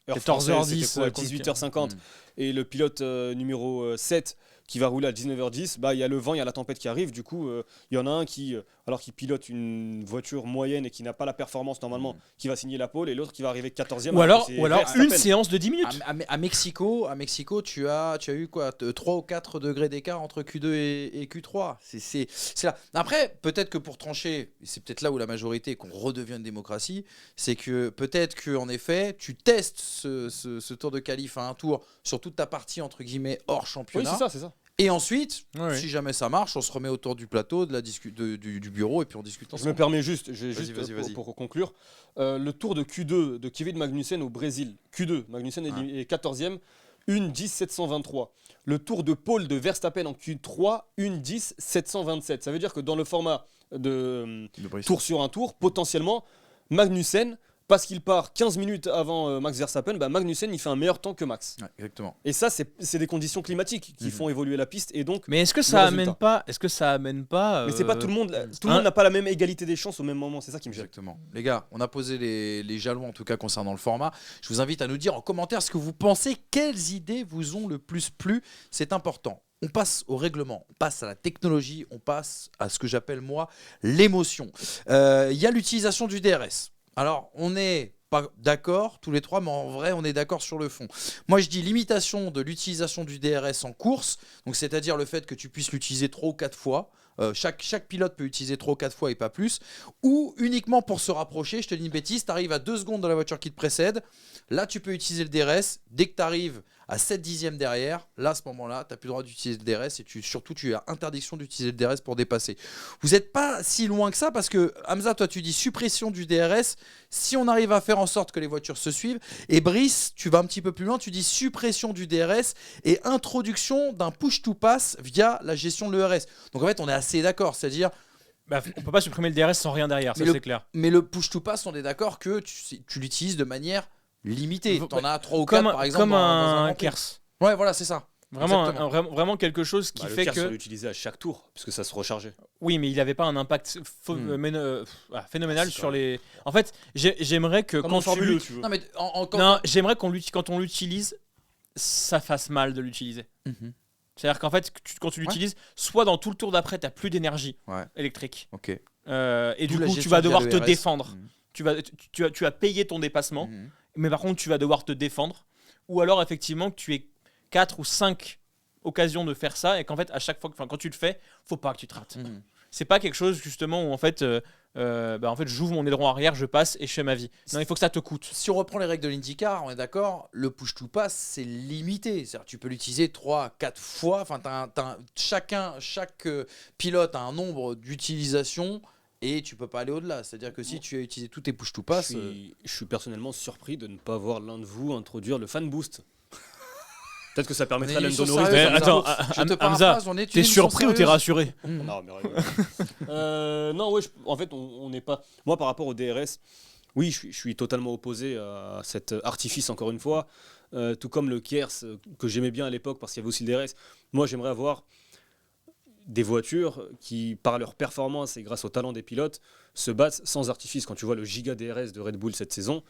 14h10, 18h50 et le pilote numéro 7 qui va rouler à 19h10, il y a le vent, il y a la tempête qui arrive, du coup il y en a un qui, alors qu'il pilote une voiture moyenne et qui n'a pas la performance normalement, qui va signer la pole et l'autre qui va arriver 14e. Ou alors Verstappen. une séance de 10 minutes. À Mexico, tu as eu quoi 3 ou 4 degrés d'écart entre Q2 et Q3. C'est là. Après, peut-être que pour trancher, et c'est peut-être là où la majorité, qu'on redevient une démocratie, c'est que peut-être qu'en effet, tu testes ce tour de qualif à un tour sur toute ta partie entre guillemets hors Oui, championnat. c'est ça. Et ensuite, Ouais, si jamais ça marche, on se remet autour du plateau, du bureau et puis on discute Je me ensemble. permets juste, Vas-y. pour conclure, le tour de Q2 de Kevin Magnussen au Brésil. Q2, Magnussen est 14e, 1:10.723. Le tour de pole de Verstappen en Q3, 1:10.727. Ça veut dire que dans le format de tour sur un tour, potentiellement, Magnussen, parce qu'il part 15 minutes avant Max Verstappen, Magnussen il fait un meilleur temps que Max. Ouais, exactement. Et ça, c'est des conditions climatiques qui font évoluer la piste. Et donc, Mais est-ce que le ça résultat. amène pas mais c'est pas tout le monde. Tout le monde n'a pas la même égalité des chances au même moment. C'est ça qui me gêne. Exactement. Les gars, on a posé les jalons en tout cas concernant le format. Je vous invite à nous dire en commentaire ce que vous pensez, quelles idées vous ont le plus plu. C'est important. On passe au règlement, on passe à la technologie, on passe à ce que j'appelle moi l'émotion. Il y a l'utilisation du DRS. Alors, on n'est pas d'accord tous les trois, mais en vrai, on est d'accord sur le fond. Moi, je dis limitation de l'utilisation du DRS en course, donc c'est-à-dire le fait que tu puisses l'utiliser 3 ou 4 fois chaque pilote peut utiliser 3 ou 4 fois et pas plus, ou uniquement pour se rapprocher. Je te dis une bêtise, tu arrives à 2 secondes de la voiture qui te précède, là tu peux utiliser le DRS. Dès que tu arrives à 7 dixièmes derrière, là à ce moment-là, tu n'as plus le droit d'utiliser le DRS et surtout tu as interdiction d'utiliser le DRS pour dépasser. Vous n'êtes pas si loin que ça parce que Hamza, toi tu dis suppression du DRS si on arrive à faire en sorte que les voitures se suivent, et Brice, tu vas un petit peu plus loin, tu dis suppression du DRS et introduction d'un push to pass via la gestion de l'ERS. Donc en fait on est assez d'accord, c'est-à-dire on peut pas supprimer le DRS sans rien derrière, ça c'est clair. Mais le push to pass, on est d'accord que tu l'utilises de manière limitée. T'en as 3 ou 4 par exemple. Comme un KERS. Ouais, voilà, c'est ça. Vraiment quelque chose qui fait le que. KERS, on l'utilisait à chaque tour, puisque ça se rechargeait. Oui, mais il n'avait pas un impact phénoménal sur les. En fait, j'aimerais que quand tu. Non, mais j'aimerais quand on l'utilise, ça fasse mal de l'utiliser. C'est-à-dire qu'en fait, quand tu l'utilises, soit dans tout le tour d'après, tu n'as plus d'énergie électrique. Ok. Et du coup, tu vas devoir te défendre. Tu vas payer ton dépassement, mais par contre, tu vas devoir te défendre. Ou alors, effectivement, que tu aies 4 ou 5 occasions de faire ça et qu'en fait, à chaque fois, quand tu le fais, faut pas que tu te rates. C'est pas quelque chose, justement, où en fait, j'ouvre mon aileron arrière, je passe et je fais ma vie. Non, il faut que ça te coûte. Si on reprend les règles de l'IndyCar, on est d'accord, le push to pass, c'est limité. C'est-à-dire tu peux l'utiliser 3, 4 fois. Enfin, chaque pilote a un nombre d'utilisations et tu peux pas aller au-delà. C'est-à-dire que si tu as utilisé tous tes push to pass... Je suis personnellement surpris de ne pas voir l'un de vous introduire le fan boost. Peut-être que ça permettrait à Lando Norris. Attends, Hamza, t'es surpris ou t'es rassuré? Non, mais non, ouais, en fait, on n'est pas. Moi, par rapport au DRS, oui, je suis totalement opposé à cet artifice, encore une fois. Tout comme le KERS, que j'aimais bien à l'époque parce qu'il y avait aussi le DRS. Moi, j'aimerais avoir des voitures qui, par leur performance et grâce au talent des pilotes, se battent sans artifice. Quand tu vois le giga DRS de Red Bull cette saison,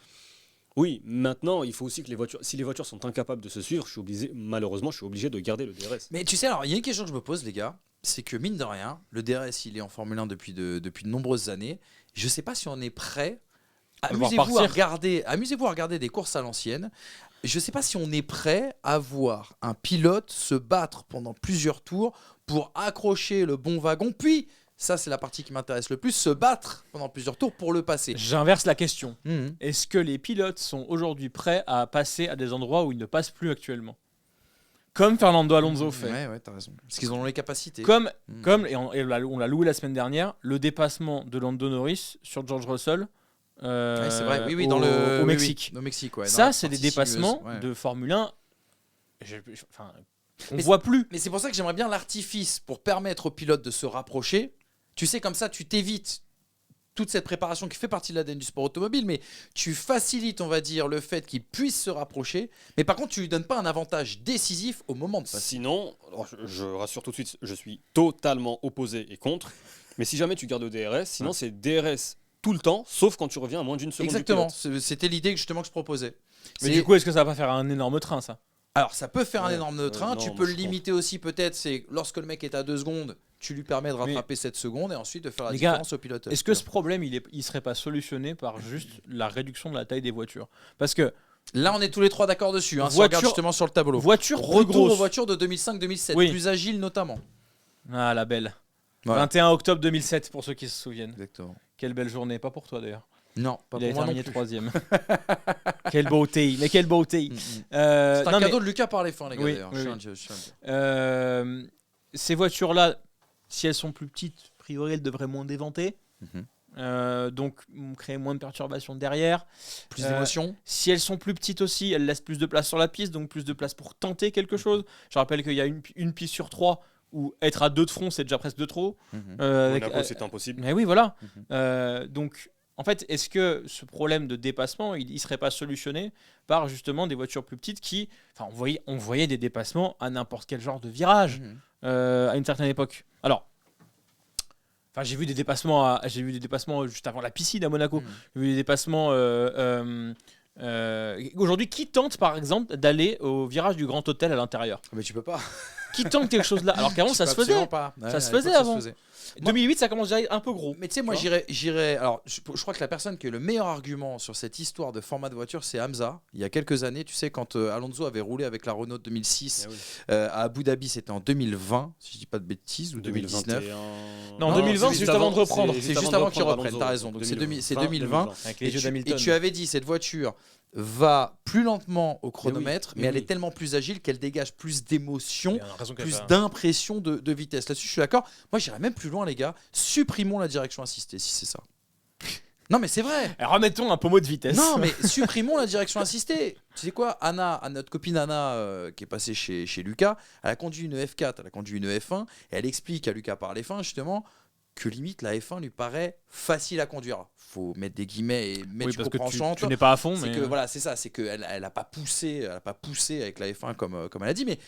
oui, maintenant, il faut aussi que si les voitures sont incapables de se suivre, malheureusement, je suis obligé de garder le DRS. Mais tu sais, alors, il y a une question que je me pose, les gars, c'est que mine de rien, le DRS, il est en Formule 1 depuis de nombreuses années. Je ne sais pas si on est prêt. Amusez-vous à regarder des courses à l'ancienne. Je ne sais pas si on est prêt à voir un pilote se battre pendant plusieurs tours pour accrocher le bon wagon, puis, ça c'est la partie qui m'intéresse le plus, se battre pendant plusieurs tours pour le passer. J'inverse la question. Est-ce que les pilotes sont aujourd'hui prêts à passer à des endroits où ils ne passent plus actuellement ? Comme Fernando Alonso fait. Ouais, t'as raison. Parce qu'ils en ont les capacités. Et on l'a loué la semaine dernière, le dépassement de Lando Norris sur George Russell. C'est vrai, oui, au Mexique. Au Mexique, ouais. Ça, c'est des dépassements de Formule 1. On voit plus. Mais c'est pour ça que j'aimerais bien l'artifice pour permettre aux pilotes de se rapprocher. Tu sais, comme ça, tu t'évites toute cette préparation qui fait partie de l'ADN du sport automobile, mais tu facilites, on va dire, le fait qu'ils puissent se rapprocher. Mais par contre, tu lui donnes pas un avantage décisif au moment de passer. Sinon, je rassure tout de suite, je suis totalement opposé et contre. Mais si jamais tu gardes le DRS, sinon c'est DRS tout le temps, sauf quand tu reviens à moins d'une seconde. Exactement, c'était l'idée que je proposais. Mais du coup, est-ce que ça va pas faire un énorme train, ça ? Alors, ça peut faire un énorme train. Tu peux le limiter aussi, peut-être. C'est lorsque le mec est à 2 secondes, tu lui permets de rattraper 7 secondes et ensuite de faire la différence au pilote. Est-ce que ce problème, il serait pas solutionné par juste la réduction de la taille des voitures ? Parce que là, on est tous les 3 d'accord dessus. Si on regarde justement sur le tableau. Retour aux voitures de 2005-2007, plus agiles notamment. Ah, la belle. Voilà. 21 octobre 2007 pour ceux qui se souviennent. Exactement. Quelle belle journée, pas pour toi d'ailleurs. Non, pas il pour moi non plus. plus. 3e. Quelle beauté, mais quelle beauté. C'est un cadeau de Lucas par les fins, les gars. D'ailleurs. Ces voitures-là, si elles sont plus petites, a priori, elles devraient moins déventer. Donc, créer moins de perturbations derrière. Plus d'émotion. Si elles sont plus petites aussi, elles laissent plus de place sur la piste, donc plus de place pour tenter quelque chose. Je rappelle qu'il y a une piste sur 3 où être à 2 de front, c'est déjà presque de trop. Monaco, c'est impossible. Mais oui, voilà. Donc, en fait, est-ce que ce problème de dépassement, il ne serait pas solutionné par justement des voitures plus petites qui... Enfin, on voyait des dépassements à n'importe quel genre de virage à une certaine époque. Alors, j'ai vu des dépassements juste avant la piscine à Monaco. J'ai vu des dépassements... aujourd'hui, qui tente par exemple d'aller au virage du Grand Hôtel à l'intérieur ? Mais tu peux pas. Qui tente quelque chose là ? Alors qu'avant, ça se faisait. Ça se faisait avant. 2008, ça commence déjà à être un peu gros. Mais tu sais, moi, j'irais. Alors, je crois que la personne qui a le meilleur argument sur cette histoire de format de voiture, c'est Hamza. Il y a quelques années, tu sais, quand Alonso avait roulé avec la Renault 2006 à Abu Dhabi, c'était en 2020, si je dis pas de bêtises, ou 2019. Non, 2020, c'est juste avant de reprendre. C'est juste avant qu'ils reprennent, t'as raison. Donc c'est 2020. Avec les jeux d'Hamilton. Et tu avais dit, cette voiture va plus lentement au chronomètre, mais elle est tellement plus agile qu'elle dégage plus d'émotion, plus d'impression de vitesse. Là-dessus, je suis d'accord. Moi, j'irais même plus loin, les gars. Supprimons la direction assistée, si c'est ça. Non, mais c'est vrai. Alors, remettons un pommeau de vitesse. Non, mais supprimons la direction assistée. Tu sais quoi, Anna, notre copine Anna, qui est passée chez Lucas, elle a conduit une F4, elle a conduit une F1, et elle explique à Lucas par l'F1, justement, que limite la F1 lui paraît facile à conduire. Faut mettre des guillemets et mettre parce que compréhension. tu n'es pas à fond, mais que voilà, c'est ça, c'est qu'elle a pas poussé avec la F1 comme elle a dit, mais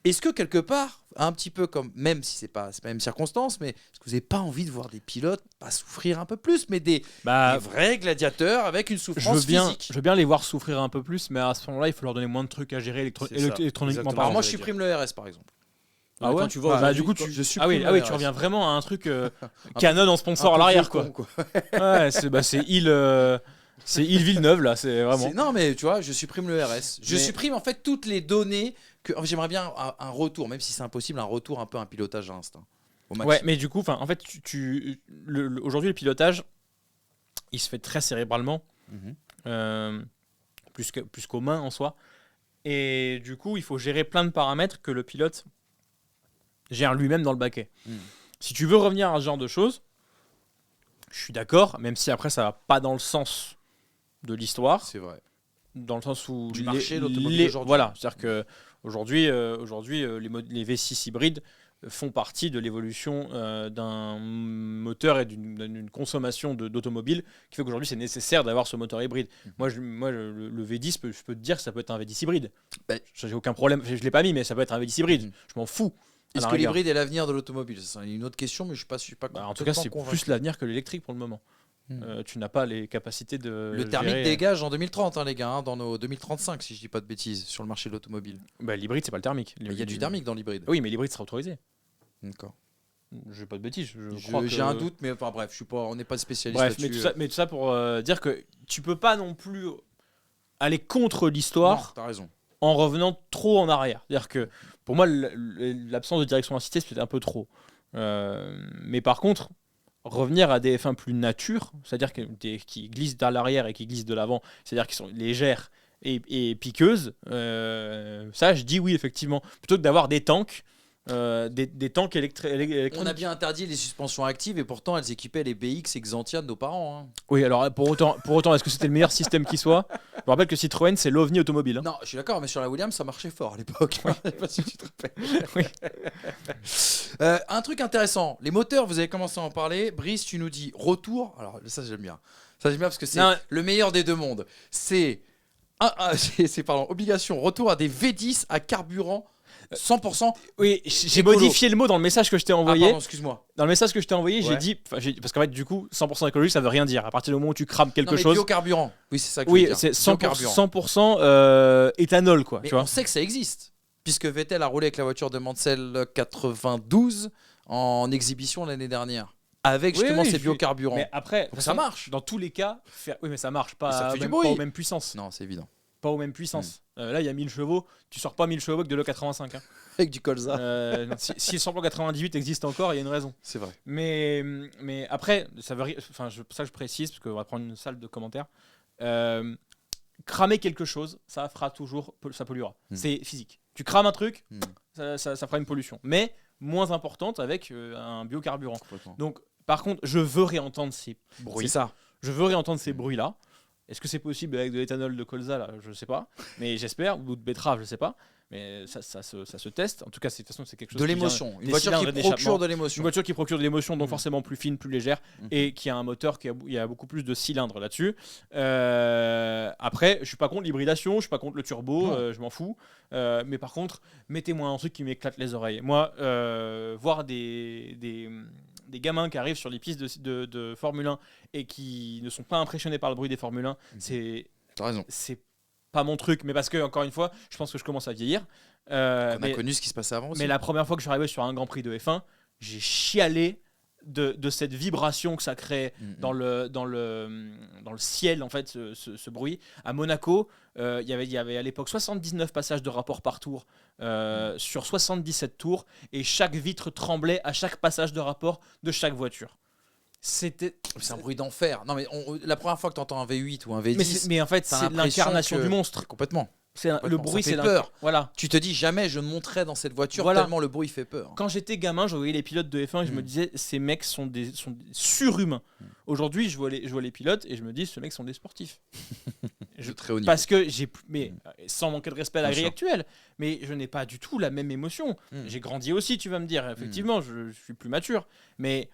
est-ce que quelque part, un petit peu comme, même si c'est pas la même circonstance, mais est-ce que vous n'avez pas envie de voir des pilotes pas souffrir un peu plus, mais des vrais gladiateurs avec une souffrance physique? Je veux bien les voir souffrir un peu plus, mais à ce moment-là, il faut leur donner moins de trucs à gérer électroniquement. Alors moi, je supprime le RS, par exemple. Ah ouais, tu vois, du coup, tu reviens vraiment à un truc Canon en sponsor un à l'arrière, quoi. Ouais, c'est île Villeneuve là, c'est vraiment. Non, mais tu vois, je supprime le RS. Je supprime en fait toutes les données que j'aimerais bien un retour, même si c'est impossible, un retour un peu un pilotage à instinct. Ouais, mais du coup, en fait, aujourd'hui le pilotage, il se fait très cérébralement, plus qu'aux mains en soi, et du coup, il faut gérer plein de paramètres que le pilote gère lui-même dans le baquet. Si tu veux revenir à ce genre de choses, je suis d'accord, même si après ça va pas dans le sens de l'histoire. C'est vrai. Dans le sens où du marché l'automobile aujourd'hui. Voilà, c'est-à-dire que aujourd'hui les V6 hybrides font partie de l'évolution d'un moteur et d'une consommation d'automobile qui fait qu'aujourd'hui c'est nécessaire d'avoir ce moteur hybride. Moi, le V10, je peux te dire que ça peut être un V10 hybride. J'ai aucun problème, je l'ai pas mis, mais ça peut être un V10 hybride. Je m'en fous. Est-ce que l'hybride est l'avenir de l'automobile? C'est une autre question, mais je suis pas en tout cas, c'est plus l'avenir que l'électrique pour le moment. Tu n'as pas les capacités de. Le thermique dégage en 2030, les gars, dans nos 2035, si je dis pas de bêtises, sur le marché de l'automobile. L'hybride, c'est pas le thermique. Il y a du thermique dans l'hybride. Oui, mais l'hybride sera autorisé. D'accord. Je dis pas de bêtises. J'ai un doute, mais enfin bref, on n'est pas spécialiste là-dessus. Mais tout ça pour dire que tu peux pas non plus aller contre l'histoire. T'as raison. En revenant trop en arrière. C'est-à-dire que pour moi, l'absence de direction assistée, c'est un peu trop. Mais par contre, revenir à des F1 plus nature, c'est-à-dire qui glissent à l'arrière et qui glissent de l'avant, c'est-à-dire qui sont légères et piqueuses, ça, je dis oui, effectivement. Plutôt que d'avoir des tanks. Des tanks électroniques. On a bien interdit les suspensions actives et pourtant elles équipaient les BX et Xantia de nos parents. Hein. Oui, alors pour autant, est-ce que c'était le meilleur système qui soit? Je me rappelle que Citroën, c'est l'OVNI automobile. Hein. Non, je suis d'accord, mais sur la Williams, ça marchait fort à l'époque. Oui. Je sais pas si tu te rappelles. Oui. Un truc intéressant, les moteurs, vous avez commencé à en parler. Brice, tu nous dis retour. Alors ça, j'aime bien. Ça, j'aime bien parce que c'est le meilleur des deux mondes. C'est obligation, retour à des V10 à carburant 100%. Oui, j'ai modifié le mot dans le message que je t'ai envoyé. Pardon, excuse-moi. Dans le message que je t'ai envoyé, j'ai dit parce qu'en fait du coup 100% écologique ça veut rien dire. À partir du moment où tu crames quelque chose. Biocarburant. Oui, c'est ça que je veux dire. C'est 100% éthanol quoi, mais tu vois. On sait que ça existe puisque Vettel a roulé avec la voiture de Mansell 92 en exhibition l'année dernière. Avec justement ces biocarburants. Mais après, ça marche. Dans tous les cas, oui mais ça marche pas, ça fait même, du bruit. pas aux mêmes puissances. Non, c'est évident. Pas aux mêmes puissances. Là, il y a 1000 chevaux. Tu sors pas 1000 chevaux avec de l'E85. Hein. Avec du colza. Si le samplon 98 existe encore, il y a une raison. C'est vrai. Mais après, ça que je précise, parce qu'on va prendre une salle de commentaires. Cramer quelque chose, ça fera toujours, ça polluera. C'est physique. Tu crames un truc, ça fera une pollution. Mais moins importante avec un biocarburant. Donc, par contre, je veux réentendre ces bruits. C'est ça. Je veux réentendre ces bruits-là. Est-ce que c'est possible avec de l'éthanol de colza là? Je sais pas, mais j'espère, ou de betterave, je sais pas. Mais ça se teste. En tout cas, de toute façon, c'est quelque chose de l'émotion. Une voiture qui procure de l'émotion. Une voiture qui procure de l'émotion, donc forcément plus fine, plus légère, et qui a un moteur il y a beaucoup plus de cylindres là-dessus. Après, je suis pas contre l'hybridation, je suis pas contre le turbo, je m'en fous. Mais par contre, mettez-moi un truc qui m'éclate les oreilles. Moi, voir des gamins qui arrivent sur les pistes de Formule 1 et qui ne sont pas impressionnés par le bruit des Formule 1, c'est pas mon truc, mais parce que, encore une fois, je pense que je commence à vieillir. On a connu ce qui se passait avant aussi. Mais la première fois que je suis arrivé sur un Grand Prix de F1, j'ai chialé de cette vibration que ça crée dans le ciel, en fait, ce bruit. À Monaco, il y avait à l'époque 79 passages de rapport par tour sur 77 tours, et chaque vitre tremblait à chaque passage de rapport de chaque voiture. C'est un bruit d'enfer. Non, mais la première fois que tu entends un V8 ou un V10, mais en fait, c'est l'incarnation du monstre. Complètement. Le bruit, ça fait peur. Voilà. Tu te dis jamais je ne monterai dans cette voiture tellement le bruit fait peur. Quand j'étais gamin, je voyais les pilotes de F1 et je me disais ces mecs sont des surhumains. Aujourd'hui, je vois les pilotes et je me dis ce mec sont des sportifs. Très haut niveau. Parce que sans manquer de respect à la grille actuelle, mais je n'ai pas du tout la même émotion. J'ai grandi aussi, tu vas me dire. Effectivement, je suis plus mature, mais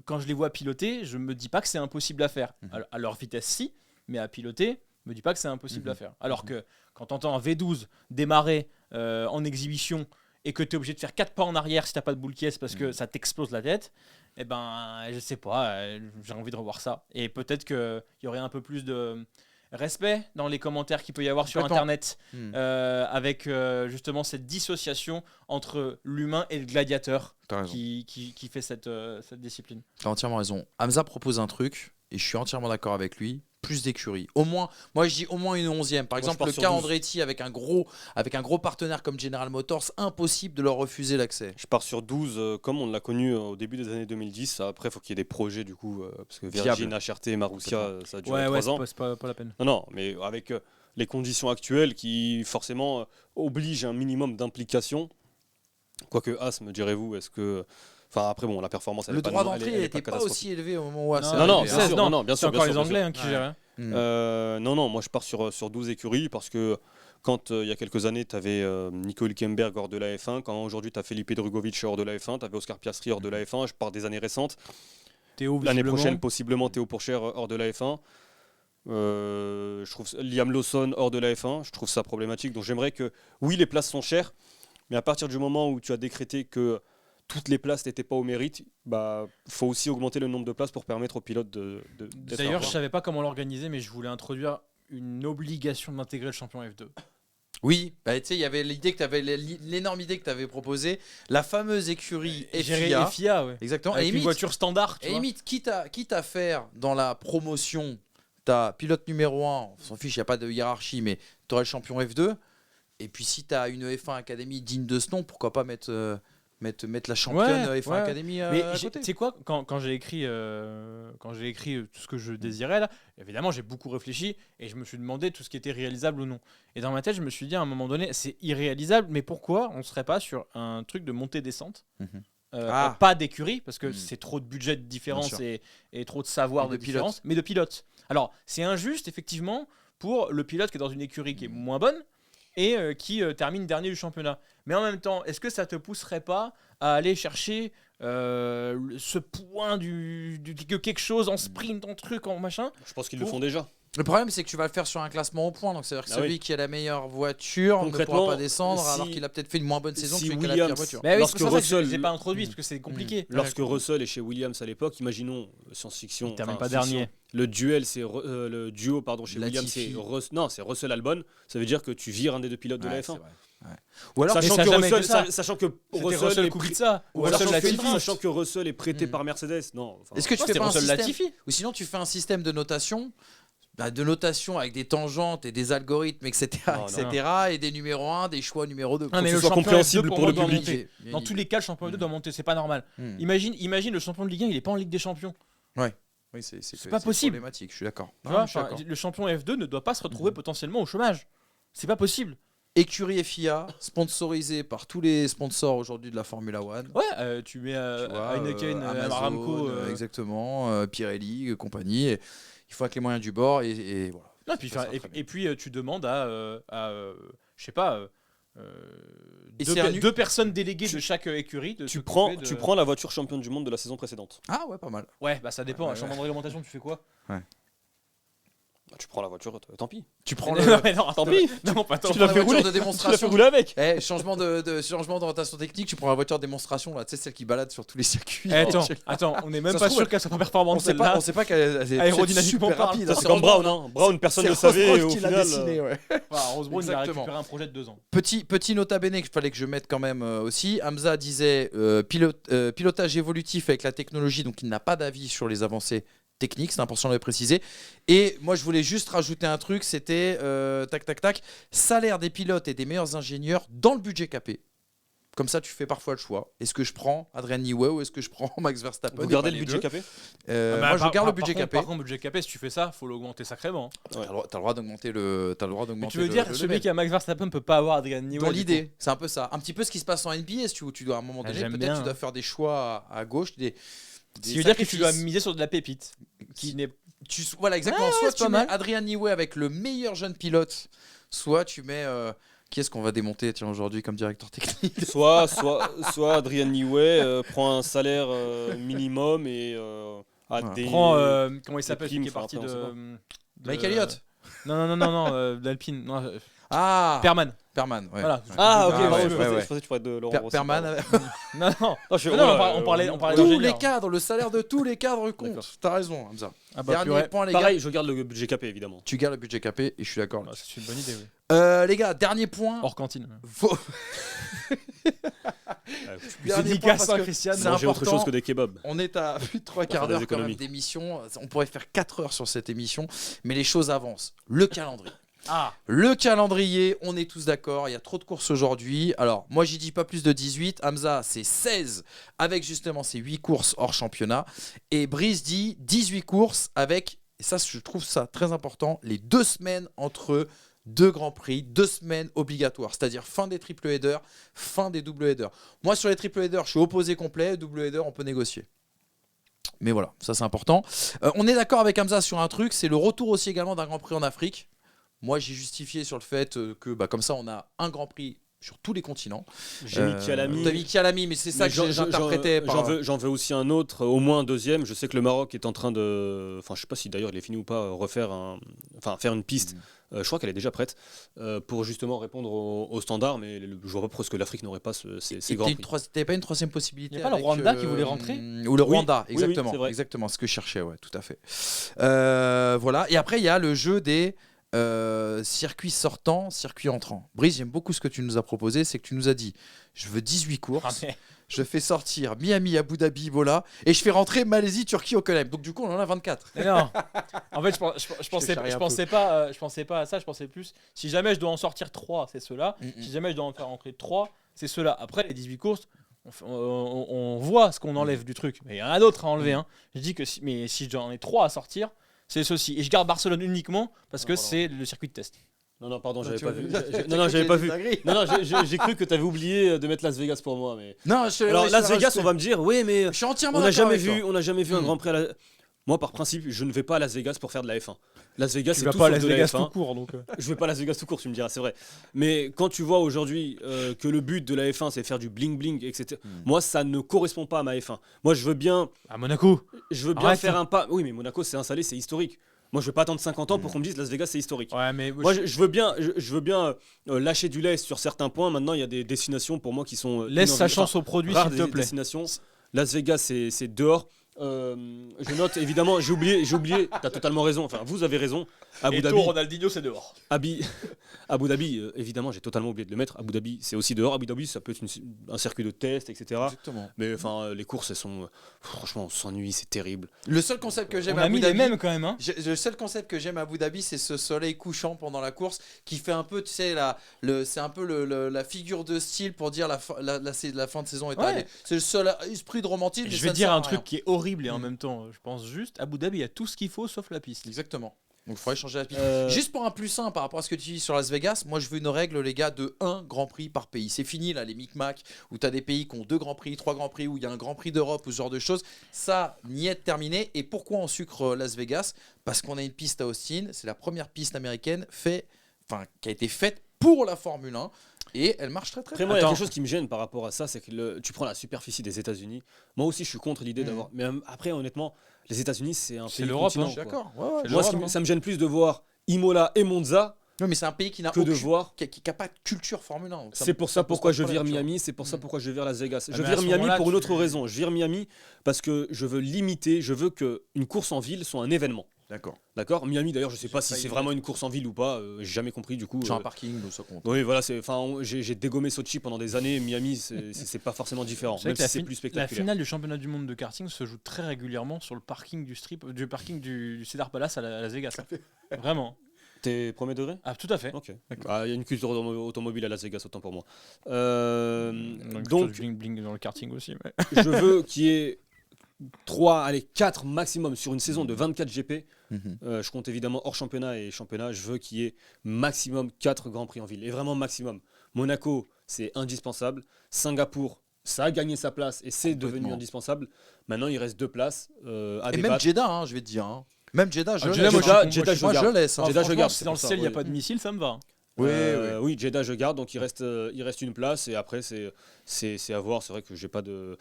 quand je les vois piloter, je me dis pas que c'est impossible à faire. À leur vitesse, si, mais à piloter, me dis pas que c'est impossible à faire. Alors que quand tu entends un V12 démarrer en exhibition et que tu es obligé de faire 4 pas en arrière si tu n'as pas de boule caisse parce que ça t'explose la tête, eh ben, je sais pas, j'ai envie de revoir ça. Et peut-être qu'il y aurait un peu plus de respect dans les commentaires qu'il peut y avoir sur Internet avec justement cette dissociation entre l'humain et le gladiateur qui fait cette discipline. Tu as entièrement raison. Hamza propose un truc et je suis entièrement d'accord avec lui. Plus d'écuries. Au moins, moi je dis au moins une 11e. Par exemple, le cas Andretti avec un gros partenaire comme General Motors, impossible de leur refuser l'accès. Je pars sur 12, comme on l'a connu au début des années 2010. Après, il faut qu'il y ait des projets du coup, parce que Virgin, HRT et Marussia, ça a duré 3 ans. C'est pas la peine. Non, mais avec les conditions actuelles qui forcément obligent un minimum d'implication. Quoique As, me direz-vous, est-ce que... Enfin, après, bon, la performance... Le droit d'entrée n'était pas aussi élevé au moment où As... Non, bien sûr. C'est encore les Anglais qui géraient. Non, moi je pars sur 12 écuries parce que quand il y a quelques années tu avais Nico Hülkenberg hors de la F1, quand aujourd'hui tu as Felipe Drugovich hors de la F1, tu avais Oscar Piastri hors de la F1, je pars des années récentes. L'année prochaine, possiblement Théo Pourchaire hors de la F1. Je trouve Liam Lawson hors de la F1, je trouve ça problématique. Donc j'aimerais que, oui, les places sont chères, mais à partir du moment où tu as décrété que toutes les places n'étaient pas au mérite, bah faut aussi augmenter le nombre de places pour permettre aux pilotes d'être. D'ailleurs, je savais pas comment l'organiser, mais je voulais introduire une obligation d'intégrer le champion F2. Oui, bah, tu sais, il y avait l'idée que tu avais l'énorme idée que tu avais proposée, la fameuse écurie FIA, ouais. Exactement. Avec une voiture standard. Et limite, quitte à faire dans la promotion, t'as pilote numéro 1, on s'en fiche, il n'y a pas de hiérarchie, mais tu aurais le champion F2. Et puis si tu as une F1 Academy digne de ce nom, pourquoi pas mettre la championne F1 Academy à côté. Tu sais quoi, quand j'ai écrit tout ce que je désirais là, évidemment j'ai beaucoup réfléchi et je me suis demandé tout ce qui était réalisable ou non. Et dans ma tête je me suis dit à un moment donné c'est irréalisable, mais pourquoi on serait pas sur un truc de montée-descente pas d'écurie parce que c'est trop de budget de différence et trop de savoir de différence, mais de pilote. Alors c'est injuste effectivement pour le pilote qui est dans une écurie qui est moins bonne et qui termine dernier du championnat. Mais en même temps, est-ce que ça te pousserait pas à aller chercher ce point de quelque chose en sprint, en truc, en machin? Je pense qu'ils le font déjà. Le problème, c'est que tu vas le faire sur un classement au point. Donc, c'est-à-dire que celui qui a la meilleure voiture ne pourra pas descendre alors qu'il a peut-être fait une moins bonne saison que celui qui a la pire voiture. Mais oui, c'est pour ça que je ne l'ai pas introduit, parce que c'est compliqué. Lorsque Russell est chez Williams à l'époque, imaginons science-fiction. Il ne termine pas dernier. Le duo chez Williams, c'est Russell Albon. Ça veut dire que tu vires un des deux pilotes de la F1. Ou alors, sachant que Russell est prêté par Mercedes. Non. Est-ce que tu fais pas un système, ou sinon tu fais un système de notation avec des tangentes et des algorithmes, etc. Et des numéros 1, des choix numéro 2. Mais le soit compréhensible pour le public. Dans tous les cas, le champion F2 doit monter, c'est pas normal. Imagine le champion de Ligue 1, il est pas en Ligue des Champions. Ouais. Oui, c'est pas possible. Problématique, je suis d'accord. Le champion F2 ne doit pas se retrouver potentiellement au chômage. C'est pas possible. Écurie FIA, sponsorisée par tous les sponsors aujourd'hui de la Formula 1. Ouais, tu mets Heineken, Aramco. Exactement, Pirelli, compagnie. Et il faut avec les moyens du bord et voilà. Non, et puis tu demandes à je sais pas, deux personnes déléguées de chaque écurie. Tu prends la voiture championne du monde de la saison précédente. Ah ouais, pas mal. Ouais, bah ça dépend. À changement de réglementation, tu fais quoi? Ouais. prends la voiture, tant pis. Tu prends Non, le. mais non, Tant pis. Non, pas tant. Tu Tu prends l'as la fait voiture rouler. de Tu l'as fait démonstration. rouler avec. Changement d'orientation technique, tu prends la voiture de démonstration, là, tu sais, celle qui balade sur tous les circuits. Attends, on est même Ça pas se sûr trouve, qu'elle soit pas on performante sait pas, celle-là. on sait pas qu'elle est Aérodynamiquement super parlant. rapide. Ça, c'est comme Brown, hein. Brown, personne ne le savait. Et au qui l'a final, dessiné, ouais. Rose Brown, il a Exactement. récupéré un projet de 2 ans. Petit nota bene qu'il fallait que je mette quand même aussi. Hamza disait pilotage évolutif avec la technologie, donc il n'a pas d'avis sur les avancées techniques, c'est important de le préciser. Et moi je voulais juste rajouter un truc, c'était salaire des pilotes et des meilleurs ingénieurs dans le budget capé. Comme ça, tu fais parfois le choix. Est-ce que je prends Adrian Newey ou est-ce que je prends Max Verstappen? Vous gardez le budget capé? Moi, je garde le budget capé. Par contre, le budget capé, si tu fais ça, faut l'augmenter sacrément. T'as le droit d'augmenter le. T'as le droit Mais d'augmenter. tu veux dire, celui qui a Max Verstappen peut pas avoir Adrian Newey? Dans l'idée, c'est un peu ça. Un petit peu ce qui se passe en NBA, si tu dois à un moment donné, j'aime peut-être bien, tu dois faire des choix à gauche, des Ce qui veut dire que tu dois sacrifices. miser sur de la pépite. Qui n'est Voilà, exactement. Ouais, Soit c'est tu pas mets mal. Adrian Newey avec le meilleur jeune pilote, soit tu mets. Qui est-ce qu'on va démonter aujourd'hui comme directeur technique? Soit Adrian Newey prend un salaire minimum et a Voilà. des. prend comment il s'appelle celui qui est primes, parti enfin, après, de Mike Elliott. Non, d'Alpine. Non, Ah Perman. Perman, ouais. Voilà. Ah, ok, Ah, pardon, ouais, je ouais. pensais que tu parlais de Laurent Rossi. Perman pardon. avec Non. Ah, je- Non, oh là, on parlait tous les d'ingénieur. cadres, le salaire de tous les cadres D'accord. compte. T'as raison, Hamza. Ah bah, Dernier purée. point, les gars. Pareil, je garde le budget capé évidemment. Tu gardes le budget capé et je suis d'accord. Ah, c'est une bonne idée, oui. Les gars, dernier point. Hors cantine. Faut- Dernier point, Dédicace parce à que Christiane. c'est Manger autre important. chose que des kebabs. On est à plus de 3 quarts faire des d'heure quand même économies. d'émission. On pourrait faire 4 heures sur cette émission, mais les choses avancent. Le calendrier. Ah, Le calendrier, on est tous d'accord, il y a trop de courses aujourd'hui. Alors, moi, j'y dis pas plus de 18. Hamza, c'est 16 avec justement ces 8 courses hors championnat. Et Brice dit 18 courses avec, et ça, je trouve ça très important, les 2 semaines entre 2 grands prix, 2 semaines obligatoires, c'est-à-dire fin des triple headers, fin des double headers. Moi, sur les triple headers, je suis opposé complet. Double header, on peut négocier. Mais voilà, ça c'est important. On est d'accord avec Hamza sur un truc, c'est le retour aussi également d'un Grand Prix en Afrique. Moi, j'ai justifié sur le fait que comme ça, on a un Grand Prix sur tous les continents. J'ai mis Kialami. T'as mis Kialami, mais c'est ça Mais que j'interprétais. J'en veux aussi un autre, au moins un deuxième. Je sais que le Maroc est en train de. Enfin, je sais pas si d'ailleurs il est fini ou pas, faire une piste. Je crois qu'elle est déjà prête pour justement répondre aux standards. Mais je vois pas pourquoi est-ce que l'Afrique n'aurait pas ces grands prix. T'avais pas une troisième possibilité? Y a pas le avec, Rwanda qui voulait rentrer? Ou le Oui, Rwanda, oui, exactement. c'est vrai. Exactement, ce que je cherchais, ouais, tout à fait. Voilà. Et après, il y a le jeu des circuits sortants, circuits entrants. Brice, j'aime beaucoup ce que tu nous as proposé, c'est que tu nous as dit, je veux 18 courses. Ah, mais- Je fais sortir Miami, Abu Dhabi, Bola, et je fais rentrer Malaisie, Turquie, Okolem. Donc du coup, on en a 24. Mais non. En fait, je pensais pas à ça. Je pensais plus. Si jamais je dois en sortir 3, c'est ceux-là. Si jamais je dois en faire rentrer 3, c'est ceux-là. Après, les 18 courses, on voit ce qu'on enlève du truc. Mais il y en a d'autres à enlever. Hein. Je dis que si j'en ai 3 à sortir, c'est ceci. Et je garde Barcelone uniquement parce que c'est le circuit de test. Non, pardon, j'avais Tu pas vois, vu. j'ai- Non, j'avais pas vu. dingueries. Non, j'ai cru que tu avais oublié de mettre Las Vegas pour moi. Mais... Non, Alors, je Las l'ai Vegas, rajouté. on va me dire, oui, mais Je suis entièrement on n'a d'accord jamais avec toi. vu, on n'a jamais vu un Mm. Grand Prix à la... Moi, par principe, je ne vais pas à Las Vegas pour faire de la F1. Las Vegas, Tu c'est vas tout pas à sauf Las de la Vegas F1. tout court. Donc, Je vais pas à Las Vegas tout court, tu me diras, c'est vrai. Mais quand tu vois aujourd'hui que le but de la F1, c'est faire du bling-bling, etc. Moi, ça ne correspond pas à ma F1. Moi, je veux bien à Monaco. faire Arrête. un pas... Oui, mais Monaco, c'est installé, c'est historique. Moi, je vais pas attendre 50 ans pour qu'on me dise Las Vegas, c'est historique. Ouais, mais Moi, je veux bien, lâcher du lest sur certains points. Maintenant, il y a des destinations pour moi qui sont laisse sa inenvisables. chance au produit, Rares s'il te des plaît. destinations. Las Vegas, c'est dehors. Je note évidemment, j'ai oublié. T'as totalement raison. Enfin, vous avez raison. Abu Dhabi, Ronaldinho, c'est dehors. Abu Dhabi, évidemment, j'ai totalement oublié de le mettre. Abu Dhabi, c'est aussi dehors. Abu Dhabi, ça peut être un circuit de test, etc. Exactement. Mais enfin, les courses, elles sont, franchement, on s'ennuie, c'est terrible. Le seul concept que j'aime On à a Abu mis les Dhabi, mêmes quand même. Hein. Le seul concept que j'aime à Abu Dhabi, c'est ce soleil couchant pendant la course qui fait un peu, tu sais, c'est un peu la figure de style pour dire la fin de saison est Ouais. arrivée. C'est le seul esprit de romantisme. mais Je ça vais ne dire sert à un truc rien. qui est horrible et en même temps, je pense juste, Abu Dhabi a tout ce qu'il faut sauf la piste. Exactement. Donc il faudrait changer la piste. Euh, Juste pour un plus 1 par rapport à ce que tu dis sur Las Vegas, moi je veux une règle, les gars, de 1 Grand Prix par pays. C'est fini là, les micmacs, où tu as des pays qui ont 2 Grands Prix, 3 Grands Prix, où il y a un Grand Prix d'Europe ou ce genre de choses. Ça, n'y est terminé. Et pourquoi on sucre Las Vegas? Parce qu'on a une piste à Austin, c'est la première piste américaine qui a été faite pour la Formule 1. Et elle marche très très Après, bien. moi, il y a Attends. quelque chose qui me gêne par rapport à ça, c'est que tu prends la superficie des États-Unis. Moi aussi, je suis contre l'idée d'avoir. Mais après, honnêtement, les États-Unis, c'est un C'est pays l'Europe, continent, hein. Je suis quoi. d'accord. Ouais, ouais, C'est je Moi, vois. l'Europe, hein. ça me gêne plus de voir Imola et Monza Non, mais c'est un pays qui n'a que de voir. qui a pas de culture Formule 1. donc C'est pour ça pose pourquoi pas de je vire problème, tu vois. Miami, c'est pour ça pourquoi je vire Las Vegas. Ah, Je mais à vire ce Miami moment-là, pour une tu- autre raison. Je vire Miami parce que je veux limiter, je veux qu'une course en ville soit un événement. D'accord. D'accord. Miami d'ailleurs, je sais pas si failli c'est le vraiment une course en ville ou pas, j'ai jamais compris du coup. J'ai un parking, donc ça compte. Oui, voilà, j'ai dégommé Sochi pendant des années. Miami, c'est pas forcément différent, C'est vrai même que si c'est plus la spectaculaire. finale du championnat du monde de karting se joue très régulièrement sur le parking du parking du Cedar Palace à Las Vegas. Vraiment. T'es premier degré? Ah, tout à fait. Ok. Ah, il y a une culture automobile à Las Vegas, autant pour moi. Donc, bling bling dans le karting aussi. Mais... je veux qu'il y ait 3, allez 4 maximum sur une saison de 24 GP. Je compte évidemment hors championnat et championnat. Je veux qu'il y ait maximum 4 grands prix en ville. Et vraiment maximum. Monaco, c'est indispensable. Singapour, ça a gagné sa place et c'est devenu Complètement. indispensable. Maintenant, il reste 2 places à Et même débattre. Jeddah, hein, je vais te dire. hein. Même Jeddah, je Jeddah, laisse. moi, hein. Jeddah, je je Moi, je garde. laisse. hein. Jeddah, je Franchement, garde, si c'est dans le pour ça, ciel il n'y a oui. pas de missile, ça me va. Oui, Jeddah, je garde. Donc il reste une place et après c'est à voir. C'est vrai que j'ai pas de.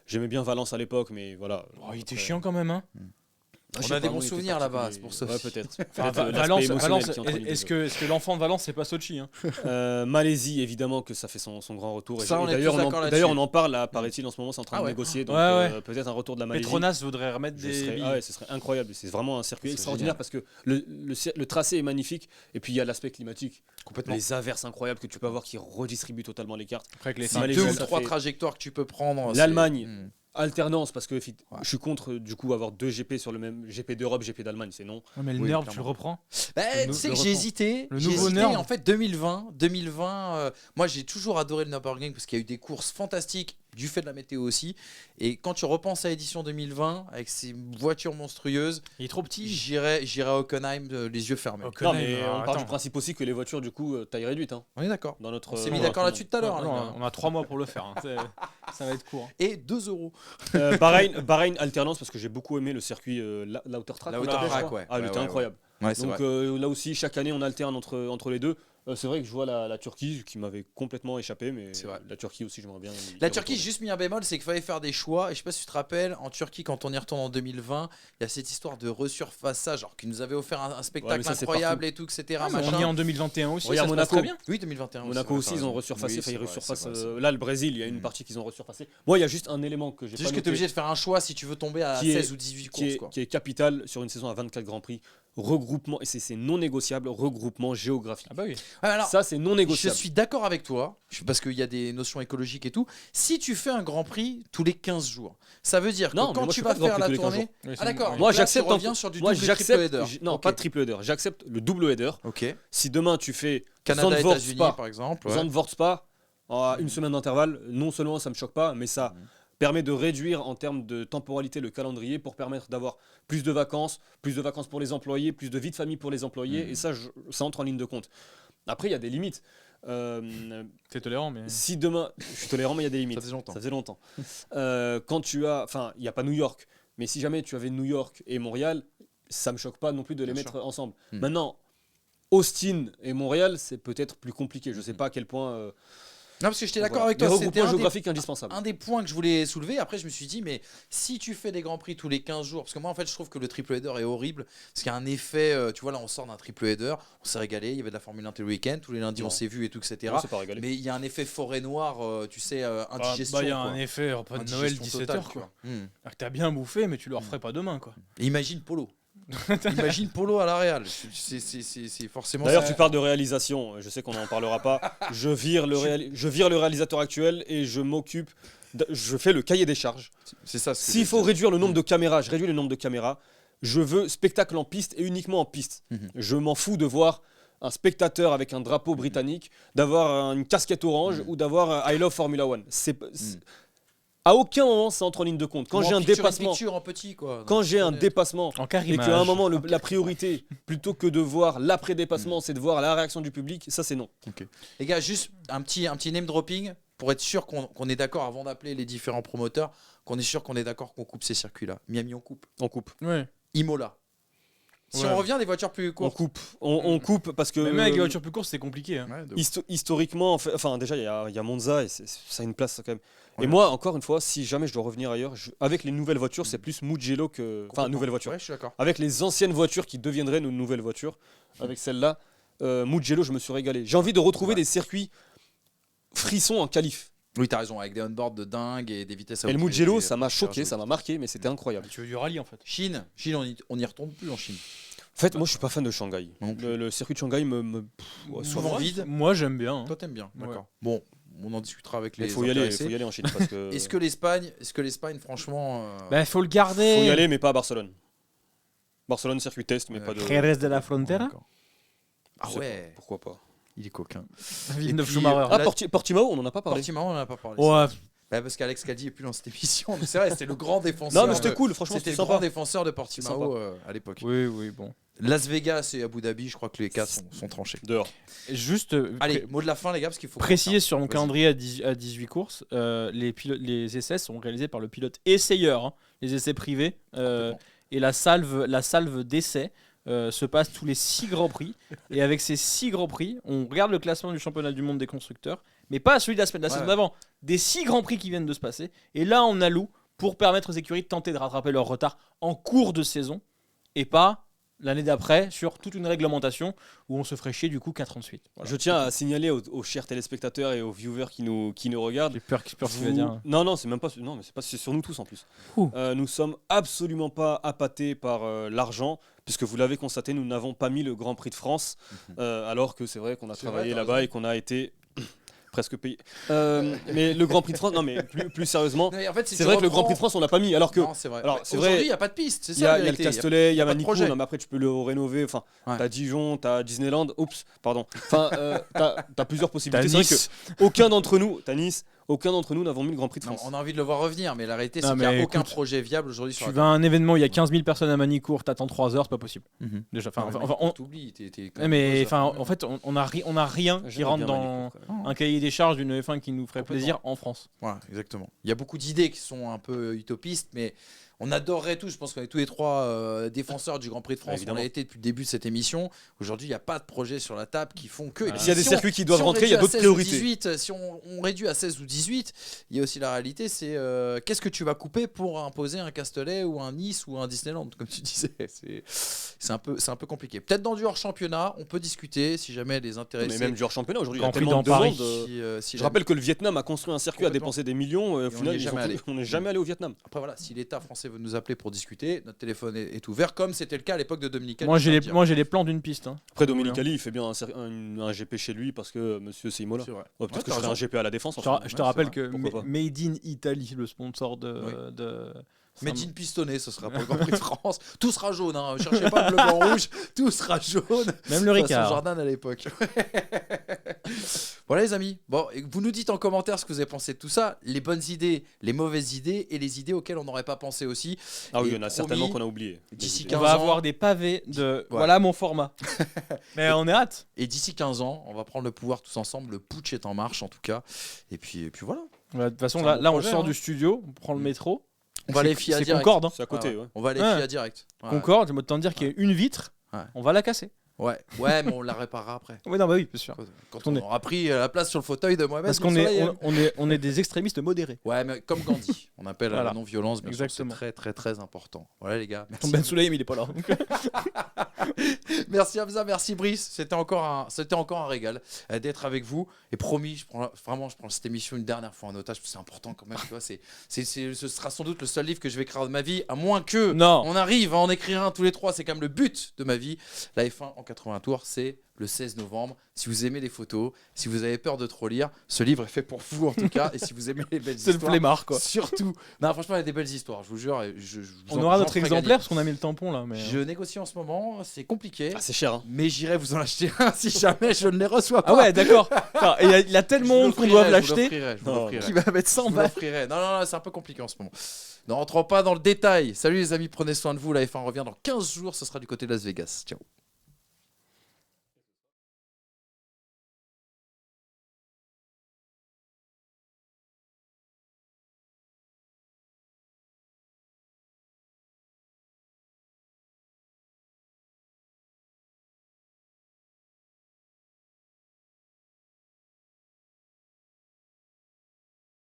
J'aimais bien Valence à l'époque, mais voilà. Oh, il était Après- chiant quand même. Hein. Ah, On je sais a des pas, bons moi, il était souvenirs là-bas, particulier. c'est pour ça. Ouais, peut-être. Enfin, Peut-être, l'aspect Valence, émotionnel qui est entre les est-ce deux. que l'enfant de Valence, c'est pas Sochi hein? Malaisie, évidemment que ça fait son grand retour. Et Ça, on est d'ailleurs, tous d'accord là-dessus. d'ailleurs, on en parle, là, paraît-il, en ce moment, c'est en train Ah de ouais. négocier. Donc Ouais. peut-être un retour de la Malaisie. Petronas voudrait remettre Ce des serait, billes. ah ouais, ce serait incroyable. C'est vraiment un circuit C'est extraordinaire génial. parce que le tracé est magnifique. Et puis il y a l'aspect climatique. Complètement. Les averses incroyables que tu peux avoir qui redistribuent totalement les cartes. Après, avec les C'est fins de Malaisie, Deux ou semaine. ça trois fait- trajectoires que tu peux prendre. L'Allemagne. c'est- Alternance, parce que je suis contre du coup avoir 2 GP sur le même GP d'Europe, GP d'Allemagne, c'est non. Ouais, mais le Oui, nerf, tu clairement. le reprends. Bah, Le tu sais nou- que le j'ai reprend. hésité. Le J'ai nouveau hésité. Nerd. En fait, 2020, moi j'ai toujours adoré le Nürburgring parce qu'il y a eu des courses fantastiques du fait de la météo aussi. Et quand tu repenses à l'édition 2020 avec ces voitures monstrueuses, Il est trop petit. j'irai à Hockenheim les yeux fermés. Non, mais on part attends. du principe aussi que les voitures, du coup, taille réduite. Hein, On est d'accord. dans notre, On s'est dans mis notre d'accord monde. là-dessus tout à l'heure. les Non, gars. on a 3 mois pour le faire. Hein. Ça va être court. Et 2 euros. Bahreïn, alternance, parce que j'ai beaucoup aimé le circuit Lauter Track. Lauter on l'appelle, je Track, crois. ouais. Ah, il Ouais, était ouais, incroyable. Ouais, c'est Donc vrai. là aussi, chaque année, on alterne entre les deux. C'est vrai que je vois la Turquie qui m'avait complètement échappé, mais C'est vrai. la Turquie aussi, j'aimerais bien. La Turquie, j'ai juste mis un bémol, c'est qu'il fallait faire des choix. Et je sais pas si tu te rappelles, en Turquie, quand on y retourne en 2020, il y a cette histoire de resurfaçage, alors qu'ils nous avaient offert un spectacle mais ça, c'est incroyable et tout, etc. On machin. y est en 2021 aussi. Regarde ça se passe Monaco. très bien. Oui, 2021. Monaco aussi, c'est vrai, ils ont t'as raison. resurfacé, Oui, enfin, ils c'est vrai, resurfacent. c'est vrai, c'est vrai. Là, le Brésil, il y a une partie qu'ils ont resurfacé. Moi, il y a juste un élément que j'ai C'est pas juste que tu es noté, obligé de faire un choix si tu veux tomber à Qui est- 16 ou 18 courses. Quoi. qui est capital sur une saison à 24 Grands Prix. Regroupement, et c'est non négociable, regroupement géographique. Ah bah oui. Ouais, alors, Ça, c'est non je négociable. suis d'accord avec toi, parce qu'il y a des notions écologiques et tout. Si tu fais un Grand Prix tous les 15 jours, ça veut dire que Non, mais quand moi, je tu fais vas pas de Grand faire Prix la tous les 15 tournée. Oui, Ah c'est- d'accord. oui. Moi, donc là, j'accepte tu reviens sur du Moi, double j'accepte. triple header. Non, Ok. pas de triple header. J'accepte le double header. Ok. Si demain tu fais Canada, Zandvoort États-Unis, Spa, par exemple. ouais. Zandvoort Spa, à une semaine d'intervalle, non seulement ça me choque pas, mais ça permet de réduire en termes de temporalité le calendrier pour permettre d'avoir plus de vacances pour les employés, plus de vie de famille pour les employés, et ça entre en ligne de compte. Après, il y a des limites. T'es tolérant, mais. Si demain, je suis tolérant, mais il y a des limites. Ça faisait longtemps. Ça faisait longtemps. Quand tu as, enfin, il n'y a pas New York, mais si jamais tu avais New York et Montréal, ça me choque pas non plus de les Bien mettre ensemble. Hmm. Maintenant, Austin et Montréal, c'est peut-être plus compliqué. Je sais pas à quel point. Non, parce que j'étais d'accord voilà. avec Les toi. C'était regroupements un des géographiques indispensables. un des points que je voulais soulever. Après, je me suis dit, mais si tu fais des grands prix tous les 15 jours, parce que moi, en fait, je trouve que le triple header est horrible, parce qu'il y a un effet, tu vois, là, on sort d'un triple header, on s'est régalé, il y avait de la Formule 1 tous les week-ends, tous les lundis, Non. on s'est vu et tout, etc. Non, c'est pas régalé. Mais il y a un effet forêt noire, tu sais, indigestion. Il y a quoi. un effet repas de Noël Indigestion 17h. totale, Quoi. tu vois. Alors que t'as bien bouffé, mais tu le referais pas demain. Quoi. Et imagine Polo. Imagine Polo à la Real. C'est forcément D'ailleurs, ça. tu parles de réalisation. Je sais qu'on n'en parlera pas. Je vire le réalisateur actuel et je m'occupe. Je fais le cahier des charges. C'est ça. ce que S'il je faut veux dire. réduire le nombre de caméras, je réduis le nombre de caméras. Je veux spectacle en piste et uniquement en piste. Mhm. Je m'en fous de voir un spectateur avec un drapeau britannique, d'avoir une casquette orange ou d'avoir un I Love Formula One. À aucun moment ça entre en ligne de compte. Quand Ou j'ai en un picture in dépassement, picture, en petit, quoi. quand j'ai un dépassement En et carimage. qu'à un moment la priorité, plutôt que de voir l'après-dépassement, c'est de voir la réaction du public, ça c'est non. Les gars, juste un petit name dropping pour être sûr qu'on est d'accord avant d'appeler les différents promoteurs, qu'on est sûr qu'on est d'accord qu'on coupe ces circuits-là. Miami, on coupe. On coupe. Ouais. Imola. Si on revient des voitures plus On courtes. coupe. On coupe parce que. Même avec les voitures plus courtes, c'est compliqué. Hein. Ouais, de ouf. Historiquement, enfin déjà il y a Monza et ça a une place quand même. Ouais. Et moi, encore une fois, si jamais je dois revenir ailleurs, avec les nouvelles voitures, c'est plus Mugello que. Enfin, Complètement. nouvelles voitures. Ouais, je suis d'accord. Avec les anciennes voitures qui deviendraient nos nouvelles voitures, avec celle-là, Mugello, je me suis régalé. J'ai envie de retrouver des circuits frissons en qualif. Oui, t'as raison, avec des on-board de dingue et des vitesses à Et le haute Mugello, vitesse, ça m'a super choqué, joli. ça m'a marqué, mais c'était incroyable. Tu veux du rallye en fait. Chine, on y retourne plus en Chine. En fait, moi, je suis pas fan de Shanghai. Non plus. Le circuit de Shanghai Souvent Moi, vide. Moi j'aime bien. Hein. Toi, t'aimes bien, Ouais. d'accord. Bon, on en discutera avec les Il faut y aller intéressés. en Chine parce que. Est-ce que l'Espagne, franchement, Bah, faut le garder. Faut y aller, mais pas à Barcelone. Barcelone, circuit test, mais pas de. Jerez de la Frontera. D'accord. Ah Je sais ouais, pas, pourquoi pas. il est coquin. Villeneuve puis, Schumacher. Ah, Là- Portimao, on en a pas parlé. Portimao, on en a pas parlé. Ouais. Bah, parce qu'Alex Caddy est plus dans cette émission. C'est vrai, c'était le grand défenseur. Non, mais c'était de- cool, franchement, C'était c'était le grand sympa. défenseur de C'est Portimao à l'époque. Oui, oui, bon. Las Vegas et Abu Dhabi, je crois que les cas sont tranchés. Dehors. Juste Allez, mot de la fin, les gars, parce qu'il faut. préciser sur mon Vas-y. calendrier à 18 courses, les essais sont réalisés par le pilote essayeur, hein, les essais privés, Complètement. et la salve d'essais se passe tous les 6 Grands Prix. Et avec ces 6 Grands Prix, on regarde le classement du championnat du monde des constructeurs, mais pas celui de la semaine, la saison Ouais. d'avant, des 6 Grands Prix qui viennent de se passer. Et là, on alloue pour permettre aux écuries de tenter de rattraper leur retard en cours de saison, et pas l'année d'après sur toute une réglementation où on se ferait chier du coup 4 ans de suite. Voilà. Je tiens à signaler aux chers téléspectateurs et aux viewers qui nous regardent. J'ai peur que tu vas Vous- dire. Non, c'est même pas. Non, mais c'est sur nous tous en plus. Ouh. Nous sommes absolument pas appâtés par l'argent, puisque vous l'avez constaté, nous n'avons pas mis le Grand Prix de France, alors que c'est vrai qu'on a C'est travaillé vrai, t'as là-bas raison. et qu'on a été presque payé. Mais le Grand Prix de France, non, mais plus sérieusement, Non, mais en fait, si c'est tu vrai que le Grand reprends- Prix de France, on l'a pas mis, alors que. Non, c'est vrai. alors, Ouais, c'est aujourd'hui, vrai, il n'y a pas de piste. C'est Il ça y a la le vérité. Castellet, il y a pas de Manicourt, projet. non, mais après tu peux le rénover. Enfin, Ouais. t'as Dijon, t'as Disneyland, oups, pardon. Enfin, t'as plusieurs T'as possibilités. C'est vrai Nice. que aucun d'entre nous, t'as Nice, aucun d'entre nous n'avons mis le Grand Prix de Non, France. on a envie de le voir revenir, mais la réalité, Non, c'est qu'il n'y a mais aucun écoute, projet viable aujourd'hui sur Tu la vas à un événement où il y a 15 000 personnes à Manicourt, t'attends 3 heures, c'est pas possible. Mhm. Déjà, Enfin, t'oublies. mais enfin, en fait, on a rien qui J'aime rentre bien dans Manicourt, quand même. un cahier des charges d'une F1 qui nous ferait Complètement. plaisir en France. Voilà, exactement. Il y a beaucoup d'idées qui sont un peu utopistes, mais on adorerait tous, je pense qu'on est tous les trois défenseurs du Grand Prix de France, on Évidemment. l'a été depuis le début de cette émission. Aujourd'hui, il n'y a pas de projet sur la table qui font que... Et puis, S'il y a des si on- circuits qui doivent si on rentrer, il y a réduit à d'autres 16 ou priorités. 18, si on réduit à 16 ou 18, il y a aussi la réalité, c'est qu'est-ce que tu vas couper pour imposer un Castellet ou un Nice ou un Disneyland, comme tu disais. C'est un peu compliqué. Peut-être dans du hors-championnat, on peut discuter si jamais les intéressés... Mais même du hors-championnat aujourd'hui, il y a Grand Prix tellement de dans Paris. demandes. Si Je rappelle que le Vietnam a construit un circuit, a Complètement. dépensé des millions, et au Et on final, n'y est jamais allé. on n'est jamais allé au Vietnam. Après voilà, si l'État français veut nous appeler pour discuter, notre téléphone est ouvert, comme c'était le cas à l'époque de Dominique. Moi, j'ai les plans d'une piste. Hein. Après, Dominique Ali, il fait bien un GP chez lui parce que monsieur c'est Imola. C'est vrai. Ouais, peut-être Ouais, que t'as je ferai un raison. GP à la défense. Je enfin. te c'est rappelle vrai. que Pourquoi pas. Made in Italy, le sponsor Oui. de Made in pistonné, ce sera pour le Grand Prix de France. Tout sera jaune, hein. Cherchez pas le bleu, blanc, rouge, tout sera jaune. Même le Façon Ricard. Jordan à l'époque. Voilà les amis. Bon, et vous nous dites en commentaire ce que vous avez pensé de tout ça, les bonnes idées, les mauvaises idées et les idées auxquelles on n'aurait pas pensé aussi. Ah oui, Et il y en a promis, certainement qu'on a oublié. d'ici On 15 va ans. avoir des pavés de Ouais. voilà mon format. Mais on est hâte. Et d'ici 15 ans, on va prendre le pouvoir tous ensemble. Le putsch est en marche en tout cas. Et puis voilà. De toute façon, C'est un là bon on projet, sort hein. du studio, on prend le métro. On va aller FIA C'est direct. Concorde. Hein. C'est à côté, ouais. On va aller Ouais. FIA direct. Ouais. Concorde, j'ai autant dire qu'il y a une vitre, Ouais. on va la casser. Ouais, mais on la réparera après. Oui, non, bah oui, bien sûr. Quand On on est- aura pris la place sur le fauteuil de Mohamed. Parce qu'on on est des extrémistes modérés. Ouais, mais comme Gandhi, on appelle à la Voilà. non-violence, bien sûr, c'est Exactement. très très très important. Voilà les gars. Ton Merci, Ben Soleil, mais il est pas là. merci Hamza, merci Brice. C'était encore un régal d'être avec vous. Et promis, je prends cette émission une dernière fois en otage, parce que c'est important quand même. Tu vois, ce sera sans doute le seul livre que je vais écrire de ma vie, à moins que Non. on arrive à en écrire un tous les trois. C'est quand même le but de ma vie. La F1 en 80 tours, c'est le 16 novembre. Si vous aimez les photos, si vous avez peur de trop lire, ce livre est fait pour vous en tout cas. Et si vous aimez les belles C'est le histoires, flemmard, quoi. surtout. Non, franchement, il y a des belles histoires, je vous jure. Et je vous On en- aura j'en notre ferai exemplaire gagner. parce qu'on a mis le tampon là. Mais... Je négocie en ce moment, c'est compliqué. Ah, c'est cher, hein. Mais j'irai vous en acheter un si jamais je ne les reçois pas. Ah ouais, d'accord. Putain, et il a tellement honte qu'on doive l'acheter Je vous Non, l'offrirai. qu'il va mettre Je 100 vous balles. l'offrirai. Non, c'est un peu compliqué en ce moment. Ne rentrons pas dans le détail. Salut les amis, prenez soin de vous. La F1 revient dans 15 jours. Ce sera du côté de Las Vegas. Ciao.